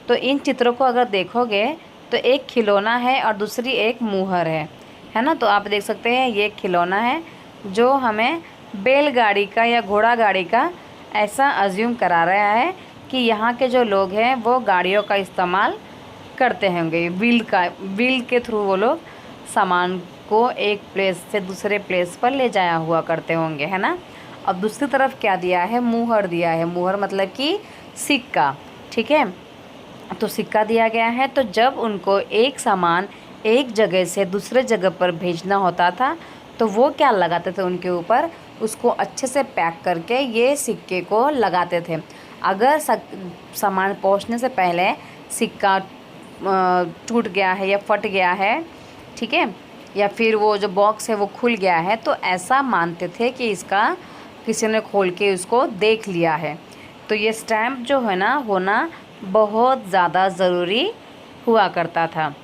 तो इन चित्रों को अगर देखोगे तो एक खिलौना है और दूसरी एक मुहर है ना। तो आप देख सकते हैं ये खिलौना है जो हमें बैलगाड़ी का या घोड़ा गाड़ी का ऐसा अज्यूम करा रहा है कि यहाँ के जो लोग हैं वो गाड़ियों का इस्तेमाल करते होंगे। व्हील के थ्रू वो लोग सामान को एक प्लेस से दूसरे प्लेस पर ले जाया हुआ करते होंगे, है ना। अब दूसरी तरफ क्या दिया है, मुहर दिया है। मुहर मतलब कि सिक्का, ठीक है। तो सिक्का दिया गया है। तो जब उनको एक सामान एक जगह से दूसरे जगह पर भेजना होता था तो वो क्या लगाते थे उनके ऊपर, उसको अच्छे से पैक करके ये सिक्के को लगाते थे। अगर सामान पहुंचने से पहले सिक्का टूट गया है या फट गया है, ठीक है, या फिर वो जो बॉक्स है वो खुल गया है, तो ऐसा मानते थे कि इसका किसी ने खोल के उसको देख लिया है। तो ये स्टैम्प जो है ना, होना बहुत ज़्यादा ज़रूरी हुआ करता था,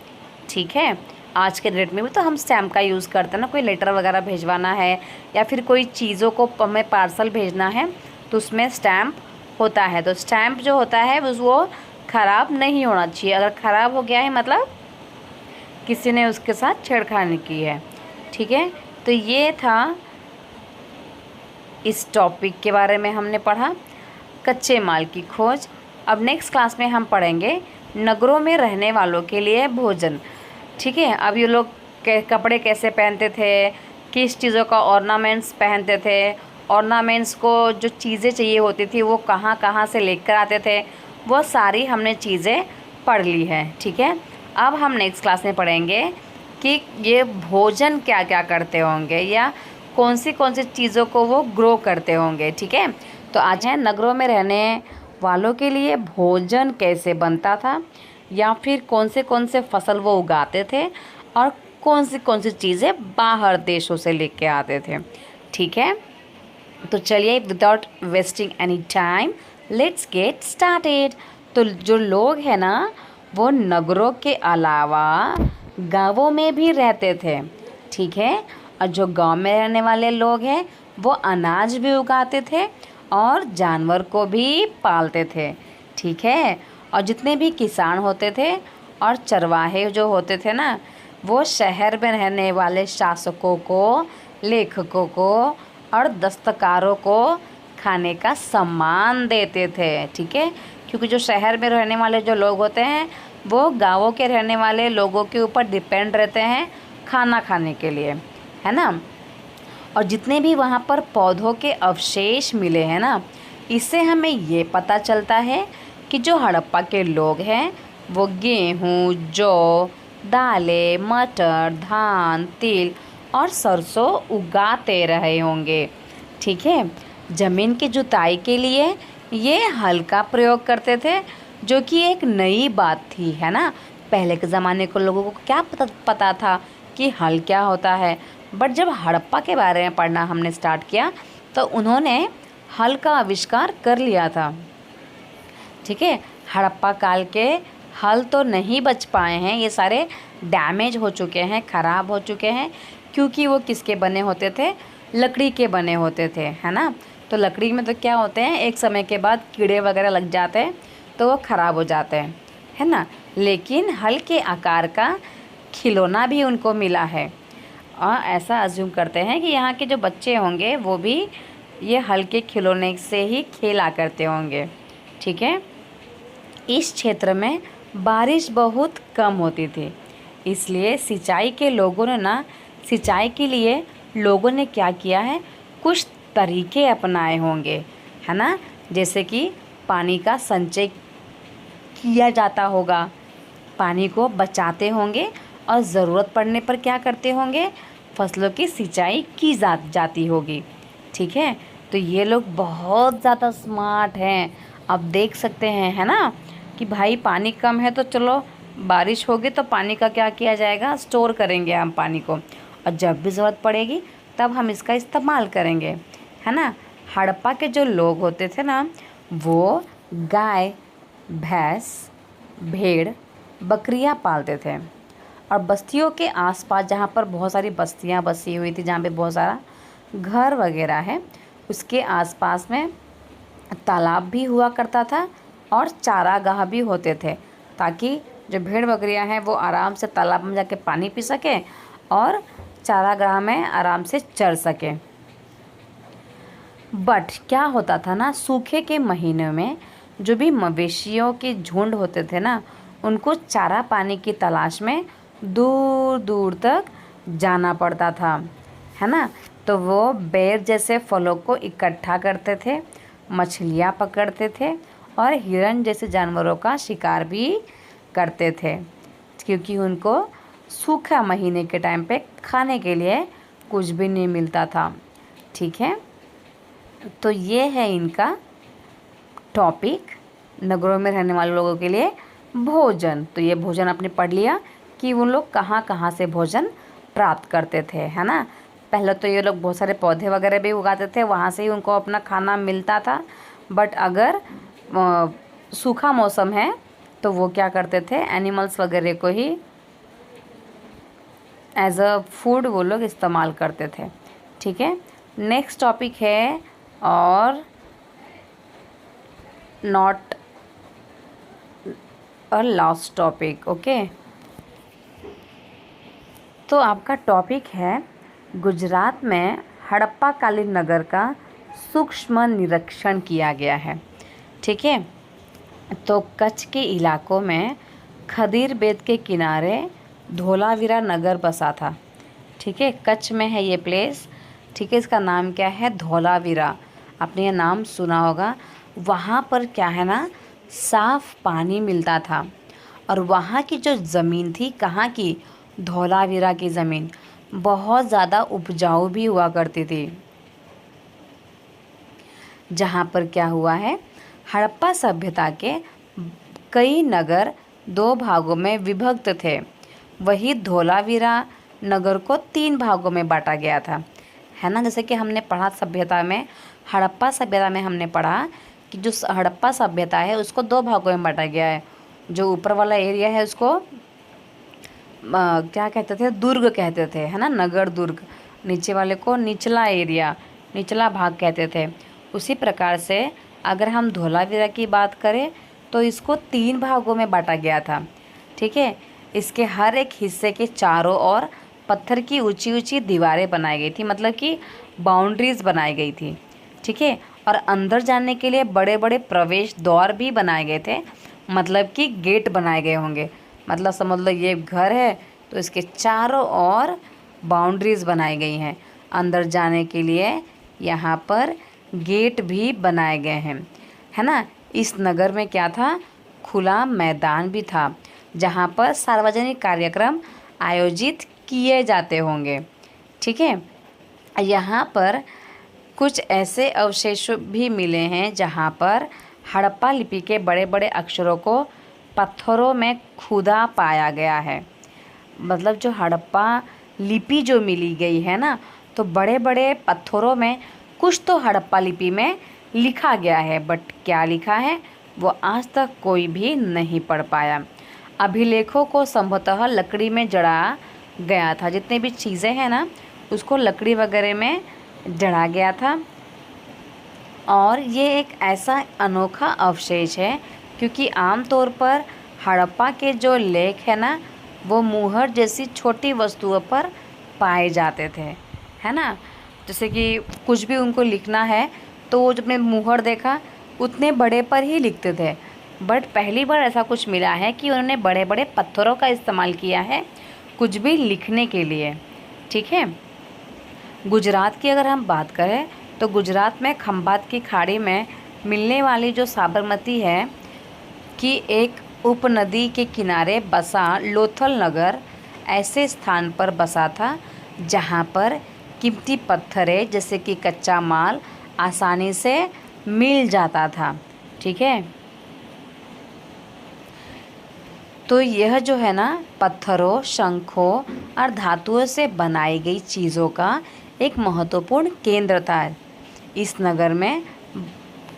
ठीक है। आज के डेट में भी तो हम स्टैम्प का यूज़ करते हैं ना। कोई लेटर वगैरह भिजवाना है या फिर कोई चीज़ों को हमें पार्सल भेजना है तो उसमें स्टैम्प होता है। तो स्टैम्प जो होता है वो ख़राब नहीं होना चाहिए। अगर ख़राब हो गया है मतलब किसी ने उसके साथ छेड़खानी की है, ठीक है। तो ये था, इस टॉपिक के बारे में हमने पढ़ा, कच्चे माल की खोज। अब नेक्स्ट क्लास में हम पढ़ेंगे नगरों में रहने वालों के लिए भोजन, ठीक है। अब ये लोग कपड़े कैसे पहनते थे, किस चीज़ों का ऑर्नामेंट्स पहनते थे, ऑर्नामेंट्स को जो चीज़ें चाहिए होती थी वो कहाँ कहाँ से लेकर आते थे, वो सारी हमने चीज़ें पढ़ ली हैं, ठीक है। अब हम नेक्स्ट क्लास में पढ़ेंगे कि ये भोजन क्या क्या करते होंगे या कौन सी चीज़ों को वो ग्रो करते होंगे, ठीक है। तो आज है नगरों में रहने वालों के लिए भोजन कैसे बनता था, या फिर कौन से फसल वो उगाते थे और कौन सी चीज़ें बाहर देशों से लेके आते थे, ठीक है। तो चलिए without wasting any time let's get started. तो जो लोग हैं ना वो नगरों के अलावा गांवों में भी रहते थे, ठीक है। और जो गांव में रहने वाले लोग हैं वो अनाज भी उगाते थे और जानवर को भी पालते थे, ठीक है। और जितने भी किसान होते थे और चरवाहे जो होते थे ना, वो शहर में रहने वाले शासकों को, लेखकों को और दस्तकारों को खाने का सम्मान देते थे, ठीक है। क्योंकि जो शहर में रहने वाले जो लोग होते हैं वो गाँवों के रहने वाले लोगों के ऊपर डिपेंड रहते हैं खाना खाने के लिए, है ना। और जितने भी वहाँ पर पौधों के अवशेष मिले हैं ना, इससे हमें ये पता चलता है कि जो हड़प्पा के लोग हैं वो गेहूँ, जौ, दालें, मटर, धान, तिल और सरसों उगाते रहे होंगे, ठीक है। ज़मीन की जुताई के लिए ये हल का प्रयोग करते थे, जो कि एक नई बात थी, है ना। पहले के ज़माने के लोगों को क्या पता था कि हल क्या होता है। बट जब हड़प्पा के बारे में पढ़ना हमने स्टार्ट किया तो उन्होंने हल का आविष्कार कर लिया था, ठीक है। हड़प्पा काल के हल तो नहीं बच पाए हैं, ये सारे डैमेज हो चुके हैं, ख़राब हो चुके हैं, क्योंकि वो किसके बने होते थे, लकड़ी के बने होते थे, है ना। तो लकड़ी में तो क्या होते हैं, एक समय के बाद कीड़े वगैरह लग जाते हैं तो वो ख़राब हो जाते हैं, है ना। लेकिन हल के आकार का खिलौना भी उनको मिला है, और ऐसा अज्यूम करते हैं कि यहाँ के जो बच्चे होंगे वो भी ये हल के खिलौने से ही खेला करते होंगे, ठीक है। इस क्षेत्र में बारिश बहुत कम होती थी, इसलिए सिंचाई के लोगों ने ना सिंचाई के लिए लोगों ने क्या किया है, कुछ तरीके अपनाए होंगे, है ना। जैसे कि पानी का संचय किया जाता होगा, पानी को बचाते होंगे, और ज़रूरत पड़ने पर क्या करते होंगे, फसलों की सिंचाई की जाती होगी, ठीक है। तो ये लोग बहुत ज़्यादा स्मार्ट हैं। अब देख सकते हैं, है ना, कि भाई पानी कम है तो चलो बारिश होगी तो पानी का क्या किया जाएगा, स्टोर करेंगे हम पानी को, और जब भी ज़रूरत पड़ेगी तब हम इसका इस्तेमाल करेंगे, है ना। हड़प्पा के जो लोग होते थे ना, वो गाय, भैंस, भेड़, बकरियां पालते थे, और बस्तियों के आसपास जहाँ पर बहुत सारी बस्तियाँ बसी हुई थी, जहाँ पे बहुत सारा घर वगैरह है, उसके आसपास में तालाब भी हुआ करता था और चारागाह भी होते थे, ताकि जो भेड़ बकरियां हैं वो आराम से तालाब में जाके पानी पी सके और चारागाह में आराम से चर सके। बट क्या होता था ना, सूखे के महीनों में जो भी मवेशियों के झुंड होते थे ना, उनको चारा पानी की तलाश में दूर दूर तक जाना पड़ता था, है ना। तो वो बेर जैसे फलों को इकट्ठा करते थे, मछलियाँ पकड़ते थे, और हिरन जैसे जानवरों का शिकार भी करते थे, क्योंकि उनको सूखा महीने के टाइम पे खाने के लिए कुछ भी नहीं मिलता था, ठीक है। तो ये है इनका टॉपिक, नगरों में रहने वाले लोगों के लिए भोजन। तो ये भोजन आपने पढ़ लिया कि उन लोग कहाँ कहाँ से भोजन प्राप्त करते थे, है ना। पहले तो ये लोग बहुत सारे पौधे वगैरह भी उगाते थे, वहाँ से ही उनको अपना खाना मिलता था। बट अगर सूखा मौसम है तो वो क्या करते थे, एनिमल्स वगैरह को ही एज अ फूड वो लोग इस्तेमाल करते थे, ठीक है। नेक्स्ट टॉपिक है, और not a last topic, okay. तो आपका टॉपिक है, गुजरात में हड़प्पा कालीन नगर का सूक्ष्म निरीक्षण किया गया है, ठीक है। तो कच्छ के इलाकों में खदीर बेद के किनारे धोलावीरा नगर बसा था, ठीक है। कच्छ में है ये प्लेस, ठीक है। इसका नाम क्या है, धोलावीरा, आपने ये नाम सुना होगा। वहाँ पर क्या है ना, साफ़ पानी मिलता था, और वहाँ की जो ज़मीन थी, कहाँ की, धोलावीरा की ज़मीन बहुत ज़्यादा उपजाऊ भी हुआ करती थी। जहाँ पर क्या हुआ है, हड़प्पा सभ्यता के कई नगर दो भागों में विभक्त थे, वही धोलावीरा नगर को 3 भागों में बांटा गया था, है ना। जैसे कि हमने पढ़ा सभ्यता में, हड़प्पा सभ्यता में हमने पढ़ा कि जो हड़प्पा सभ्यता है उसको 2 भागों में बांटा गया है। जो ऊपर वाला एरिया है उसको क्या कहते थे, दुर्ग कहते थे, है ना, नगर दुर्ग। नीचे वाले को निचला एरिया, निचला भाग कहते थे। उसी प्रकार से अगर हम धोलावीरा की बात करें तो इसको 3 भागों में बांटा गया था, ठीक है। इसके हर एक हिस्से के चारों ओर पत्थर की ऊंची ऊंची दीवारें बनाई गई थी, मतलब कि बाउंड्रीज बनाई गई थी, ठीक है। और अंदर जाने के लिए बड़े बड़े प्रवेश द्वार भी बनाए गए थे, मतलब कि गेट बनाए गए होंगे। मतलब समझ लो ये घर है तो इसके चारों ओर बाउंड्रीज बनाई गई हैं, अंदर जाने के लिए यहाँ पर गेट भी बनाए गए हैं, है ना। इस नगर में क्या था, खुला मैदान भी था, जहाँ पर सार्वजनिक कार्यक्रम आयोजित किए जाते होंगे, ठीक है। यहाँ पर कुछ ऐसे अवशेष भी मिले हैं जहाँ पर हड़प्पा लिपि के बड़े बड़े अक्षरों को पत्थरों में खुदा पाया गया है। मतलब जो हड़प्पा लिपि जो मिली गई है ना, तो बड़े बड़े पत्थरों में कुछ तो हड़प्पा लिपि में लिखा गया है, बट क्या लिखा है वो आज तक कोई भी नहीं पढ़ पाया। अभिलेखों को संभवतः लकड़ी में जड़ा गया था। जितनी भी चीज़ें हैं ना उसको लकड़ी वगैरह में जड़ा गया था। और ये एक ऐसा अनोखा अवशेष है क्योंकि आमतौर पर हड़प्पा के जो लेख है ना वो मुहर जैसी छोटी वस्तुओं पर पाए जाते थे, है ना। जैसे कि कुछ भी उनको लिखना है तो वो जब ने मुहर देखा उतने बड़े पर ही लिखते थे। बट पहली बार ऐसा कुछ मिला है कि उन्होंने बड़े बड़े पत्थरों का इस्तेमाल किया है कुछ भी लिखने के लिए, ठीक है। गुजरात की अगर हम बात करें तो गुजरात में खंभात की खाड़ी में मिलने वाली जो साबरमती है कि एक उपनदी के किनारे बसा लोथल नगर ऐसे स्थान पर बसा था जहाँ पर कीमती पत्थरें जैसे कि कच्चा माल आसानी से मिल जाता था, ठीक है। तो यह जो है ना पत्थरों, शंखों और धातुओं से बनाई गई चीज़ों का एक महत्वपूर्ण केंद्र था। इस नगर में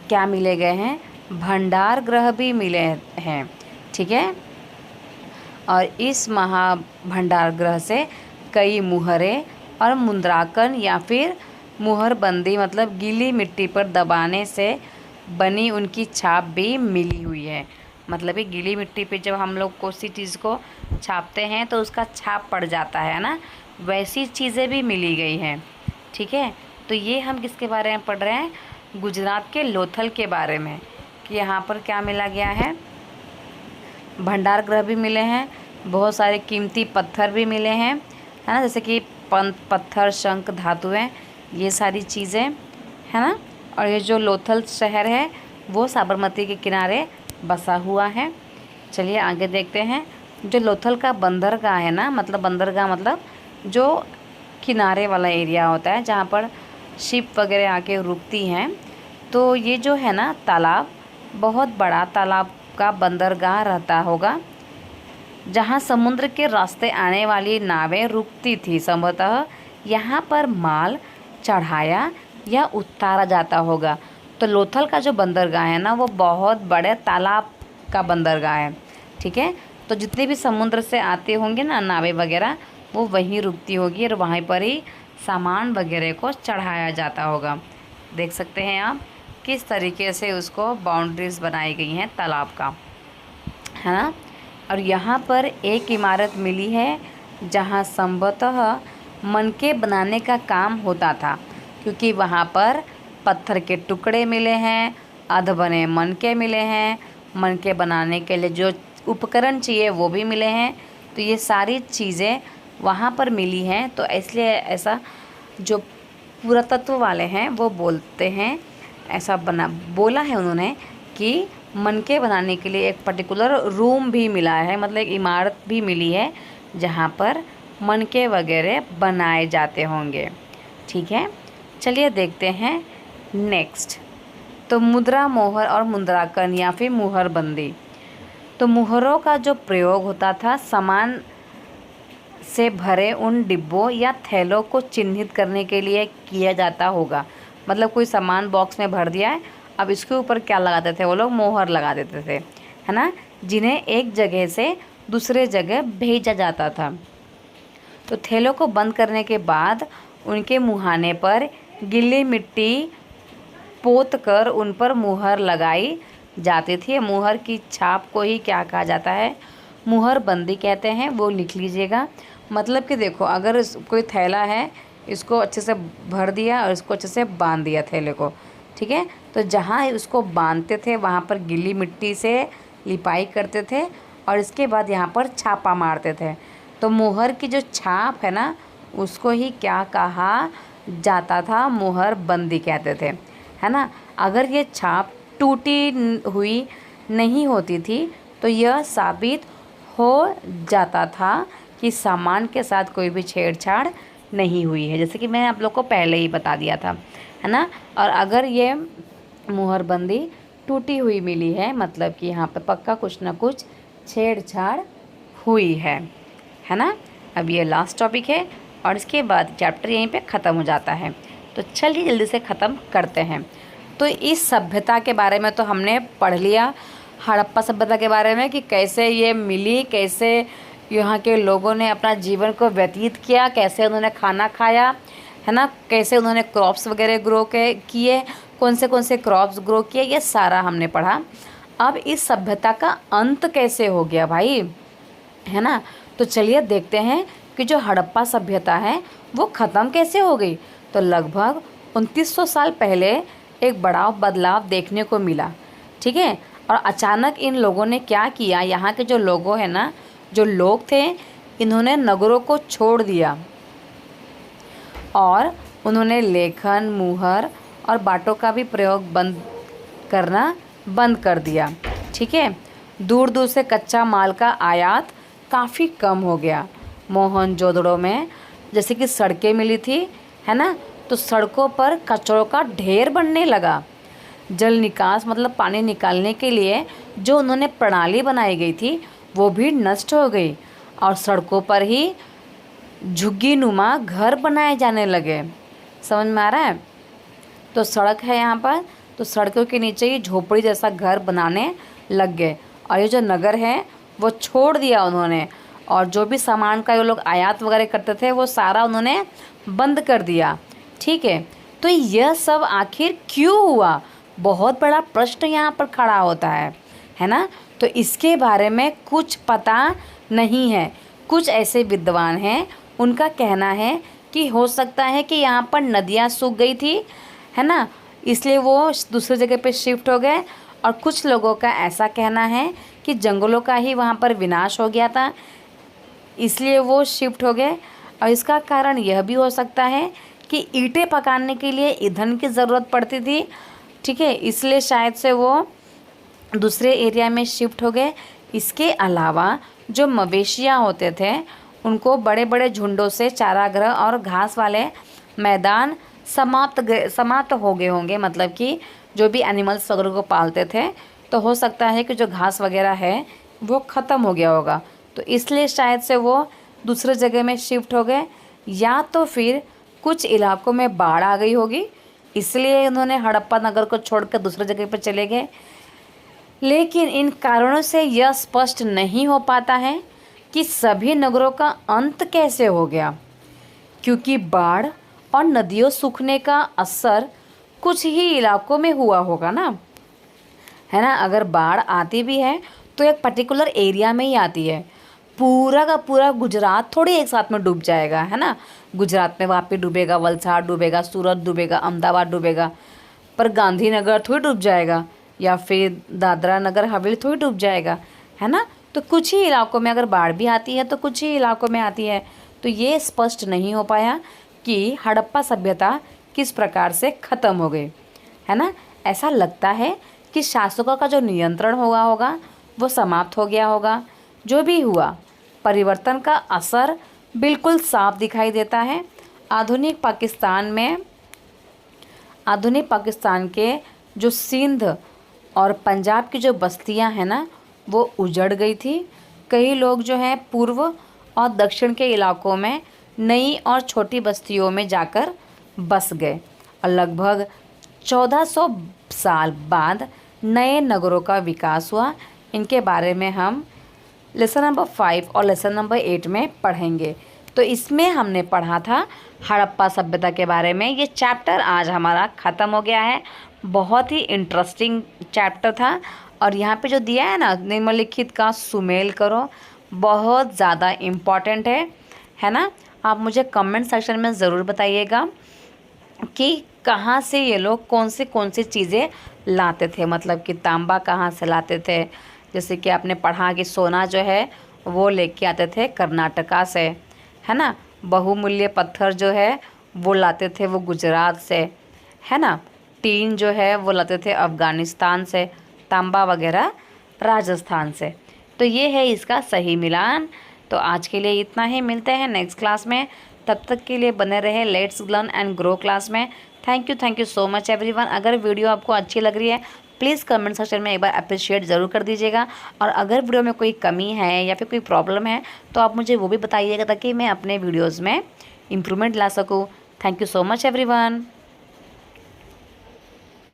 क्या मिले गए हैं, भंडार गृह भी मिले हैं, ठीक है। और इस महाभंडार गृह से कई मुहरें और मुद्रांकन या फिर मुहरबंदी मतलब गीली मिट्टी पर दबाने से बनी उनकी छाप भी मिली हुई है। मतलब कि गीली मिट्टी पे जब हम लोग किसी चीज़ को छापते हैं तो उसका छाप पड़ जाता है ना, वैसी चीज़ें भी मिली गई हैं, ठीक है। तो ये हम किसके बारे में पढ़ रहे हैं, गुजरात के लोथल के बारे में, कि यहाँ पर क्या मिला गया है, भंडार गृह भी मिले हैं, बहुत सारे कीमती पत्थर भी मिले हैं, है ना, जैसे कि पत्थर, शंख, धातुएं, ये सारी चीज़ें, है ना। और ये जो लोथल शहर है वो साबरमती के किनारे बसा हुआ है। चलिए आगे देखते हैं। जो लोथल का बंदरगाह है ना, मतलब बंदरगाह मतलब जो किनारे वाला एरिया होता है जहाँ पर शिप वगैरह आके रुकती हैं। तो ये जो है ना तालाब, बहुत बड़ा तालाब का बंदरगाह रहता होगा जहाँ समुद्र के रास्ते आने वाली नावें रुकती थी। संभवतः यहाँ पर माल चढ़ाया या उतारा जाता होगा। तो लोथल का जो बंदरगाह है ना वो बहुत बड़े तालाब का बंदरगाह है, ठीक है। तो जितने भी समुद्र से आते होंगे ना नावें वगैरह वो वहीं रुकती होगी और वहीं पर ही सामान वगैरह को चढ़ाया जाता होगा। देख सकते हैं आप किस तरीके से उसको बाउंड्रीज बनाई गई हैं तालाब का, है ना। और यहाँ पर एक इमारत मिली है जहाँ संभवतः मनके बनाने का काम होता था क्योंकि वहाँ पर पत्थर के टुकड़े मिले हैं, अध बने मनके मिले हैं, मनके बनाने के लिए जो उपकरण चाहिए वो भी मिले हैं। तो ये सारी चीज़ें वहाँ पर मिली हैं। तो इसलिए ऐसा जो पुरातत्व वाले हैं वो बोलते हैं, ऐसा बोला है उन्होंने कि मनके बनाने के लिए एक पर्टिकुलर रूम भी मिला है, मतलब एक इमारत भी मिली है जहाँ पर मनके वगैरह बनाए जाते होंगे, ठीक है। चलिए देखते हैं नेक्स्ट। तो मुद्रा, मोहर और मुद्रांकन या फिर मुहरबंदी। तो मुहरों का जो प्रयोग होता था सामान से भरे उन डिब्बों या थैलों को चिन्हित करने के लिए किया जाता होगा। मतलब कोई सामान बॉक्स में भर दिया है, अब इसके ऊपर क्या लगाते थे वो लोग, मोहर लगा देते थे, है ना, जिन्हें एक जगह से दूसरे जगह भेजा जाता था। तो थैलों को बंद करने के बाद उनके मुहाने पर गीली मिट्टी पोत कर उन पर मुहर लगाई जाती थी। मुहर की छाप को ही क्या कहा जाता है, मुहर बंदी कहते हैं, वो लिख लीजिएगा। मतलब कि देखो अगर कोई थैला है इसको अच्छे से भर दिया और इसको अच्छे से बांध दिया थैले को, ठीक है। तो जहाँ उसको बांधते थे वहाँ पर गीली मिट्टी से लिपाई करते थे और इसके बाद यहाँ पर छापा मारते थे। तो मुहर की जो छाप है ना उसको ही क्या कहा जाता था, मुहर बंदी कहते थे, है ना। अगर ये छाप टूटी हुई नहीं होती थी तो यह साबित हो जाता था कि सामान के साथ कोई भी छेड़छाड़ नहीं हुई है, जैसे कि मैंने आप लोग को पहले ही बता दिया था, है ना। और अगर ये मुहरबंदी टूटी हुई मिली है मतलब कि यहाँ पर पक्का कुछ ना कुछ छेड़छाड़ हुई है ना। अब ये लास्ट टॉपिक है और इसके बाद चैप्टर यहीं पे ख़त्म हो जाता है। तो चलिए जल्दी से ख़त्म करते हैं। तो इस सभ्यता के बारे में तो हमने पढ़ लिया, हड़प्पा सभ्यता के बारे में कि कैसे ये मिली, कैसे यहाँ के लोगों ने अपना जीवन को व्यतीत किया, कैसे उन्होंने खाना खाया, है ना, कैसे उन्होंने क्रॉप्स वगैरह ग्रो किए, कौन से क्रॉप्स ग्रो किए, ये सारा हमने पढ़ा। अब इस सभ्यता का अंत कैसे हो गया भाई, है ना। तो चलिए देखते हैं कि जो हड़प्पा सभ्यता है वो ख़त्म कैसे हो गई। तो लगभग 2900 साल पहले एक बड़ा बदलाव देखने को मिला, ठीक है। और अचानक इन लोगों ने क्या किया, यहाँ के जो लोगों हैं ना, जो लोग थे, इन्होंने नगरों को छोड़ दिया और उन्होंने लेखन, मुहर और बाटों का भी प्रयोग करना बंद कर दिया, ठीक है। दूर दूर से कच्चा माल का आयात काफ़ी कम हो गया। मोहनजोदड़ो में जैसे कि सड़कें मिली थी, है ना, तो सड़कों पर कचरों का ढेर बनने लगा। जल निकास मतलब पानी निकालने के लिए जो उन्होंने प्रणाली बनाई गई थी वो भी नष्ट हो गई और सड़कों पर ही झुग्गी नुमा घर बनाए जाने लगे। समझ में आ रहा है। तो सड़क है यहाँ पर, तो सड़कों के नीचे ही झोपड़ी जैसा घर बनाने लग गए और ये जो नगर है वो छोड़ दिया उन्होंने, और जो भी सामान का ये लोग आयात वगैरह करते थे वो सारा उन्होंने बंद कर दिया, ठीक है। तो यह सब आखिर क्यों हुआ, बहुत बड़ा प्रश्न यहाँ पर खड़ा होता है ना। तो इसके बारे में कुछ पता नहीं है। कुछ ऐसे विद्वान हैं, उनका कहना है कि हो सकता है कि यहाँ पर नदियाँ सूख गई थी, है ना, इसलिए वो दूसरी जगह पे शिफ्ट हो गए। और कुछ लोगों का ऐसा कहना है कि जंगलों का ही वहाँ पर विनाश हो गया था, इसलिए वो शिफ्ट हो गए। और इसका कारण यह भी हो सकता है कि ईंटें पकाने के लिए ईंधन की ज़रूरत पड़ती थी, ठीक है, इसलिए शायद से वो दूसरे एरिया में शिफ्ट हो गए। इसके अलावा जो मवेशियाँ होते थे उनको बड़े बड़े झुंडों से चारागाह और घास वाले मैदान समाप्त हो गए होंगे, मतलब कि जो भी एनिमल्स वगैरह को पालते थे, तो हो सकता है कि जो घास वगैरह है वो ख़त्म हो गया होगा, तो इसलिए शायद से वो दूसरे जगह में शिफ्ट हो गए। या तो फिर कुछ इलाकों में बाढ़ आ गई होगी, इसलिए उन्होंने हड़प्पा नगर को छोड़कर दूसरे जगह पर चले गए। लेकिन इन कारणों से यह स्पष्ट नहीं हो पाता है कि सभी नगरों का अंत कैसे हो गया, क्योंकि बाढ़ और नदियों सूखने का असर कुछ ही इलाकों में हुआ होगा ना, है ना। अगर बाढ़ आती भी है तो एक पर्टिकुलर एरिया में ही आती है, पूरा का पूरा गुजरात थोड़ी एक साथ में डूब जाएगा, है ना। गुजरात में वापी डूबेगा, वलसाड़ डूबेगा, सूरत डूबेगा, अहमदाबाद डूबेगा, पर गांधीनगर थोड़ी डूब जाएगा, या फिर दादरा नगर हवेली थोड़ी डूब जाएगा, है ना। तो कुछ ही इलाकों में अगर बाढ़ भी आती है तो कुछ ही इलाकों में आती है। तो ये स्पष्ट नहीं हो पाया कि हड़प्पा सभ्यता किस प्रकार से ख़त्म हो गई, है ना। ऐसा लगता है कि शासकों का जो नियंत्रण होगा वो समाप्त हो गया होगा। जो भी हुआ, परिवर्तन का असर बिल्कुल साफ दिखाई देता है। आधुनिक पाकिस्तान के जो सिंध और पंजाब की जो बस्तियां हैं ना, वो उजड़ गई थी। कई लोग जो हैं पूर्व और दक्षिण के इलाकों में नई और छोटी बस्तियों में जाकर बस गए और लगभग 1400 साल बाद नए नगरों का विकास हुआ। इनके बारे में हम लेसन नंबर 5 और लेसन नंबर 8 में पढ़ेंगे। तो इसमें हमने पढ़ा था हड़प्पा सभ्यता के बारे में। ये चैप्टर आज हमारा ख़त्म हो गया है। बहुत ही इंटरेस्टिंग चैप्टर था। और यहाँ पे जो दिया है ना, निम्नलिखित का सुमेल करो, बहुत ज़्यादा इम्पॉर्टेंट है ना। आप मुझे कमेंट सेक्शन में ज़रूर बताइएगा कि कहाँ से ये लोग कौन सी चीज़ें लाते थे, मतलब कि तांबा कहाँ से लाते थे। जैसे कि आपने पढ़ा कि सोना जो है वो लेके आते थे कर्नाटका से, है ना। बहुमूल्य पत्थर जो है वो लाते थे वो गुजरात से, है ना। टीन जो है वो लाते थे अफ़गानिस्तान से, तांबा वगैरह राजस्थान से। तो ये है इसका सही मिलान। तो आज के लिए इतना ही, मिलते हैं नेक्स्ट क्लास में। तब तक के लिए बने रहे let's learn and grow class में। Thank you so much everyone. अगर वीडियो आपको अच्छी लग रही है प्लीज़ कमेंट सेक्शन में एक बार अप्रिशिएट ज़रूर कर दीजिएगा। और अगर वीडियो में कोई कमी है या फिर कोई प्रॉब्लम है तो आप मुझे वो भी बताइएगा, ताकि मैं अपने वीडियोज़ में इम्प्रूवमेंट ला सकूँ। Thank you so much everyone.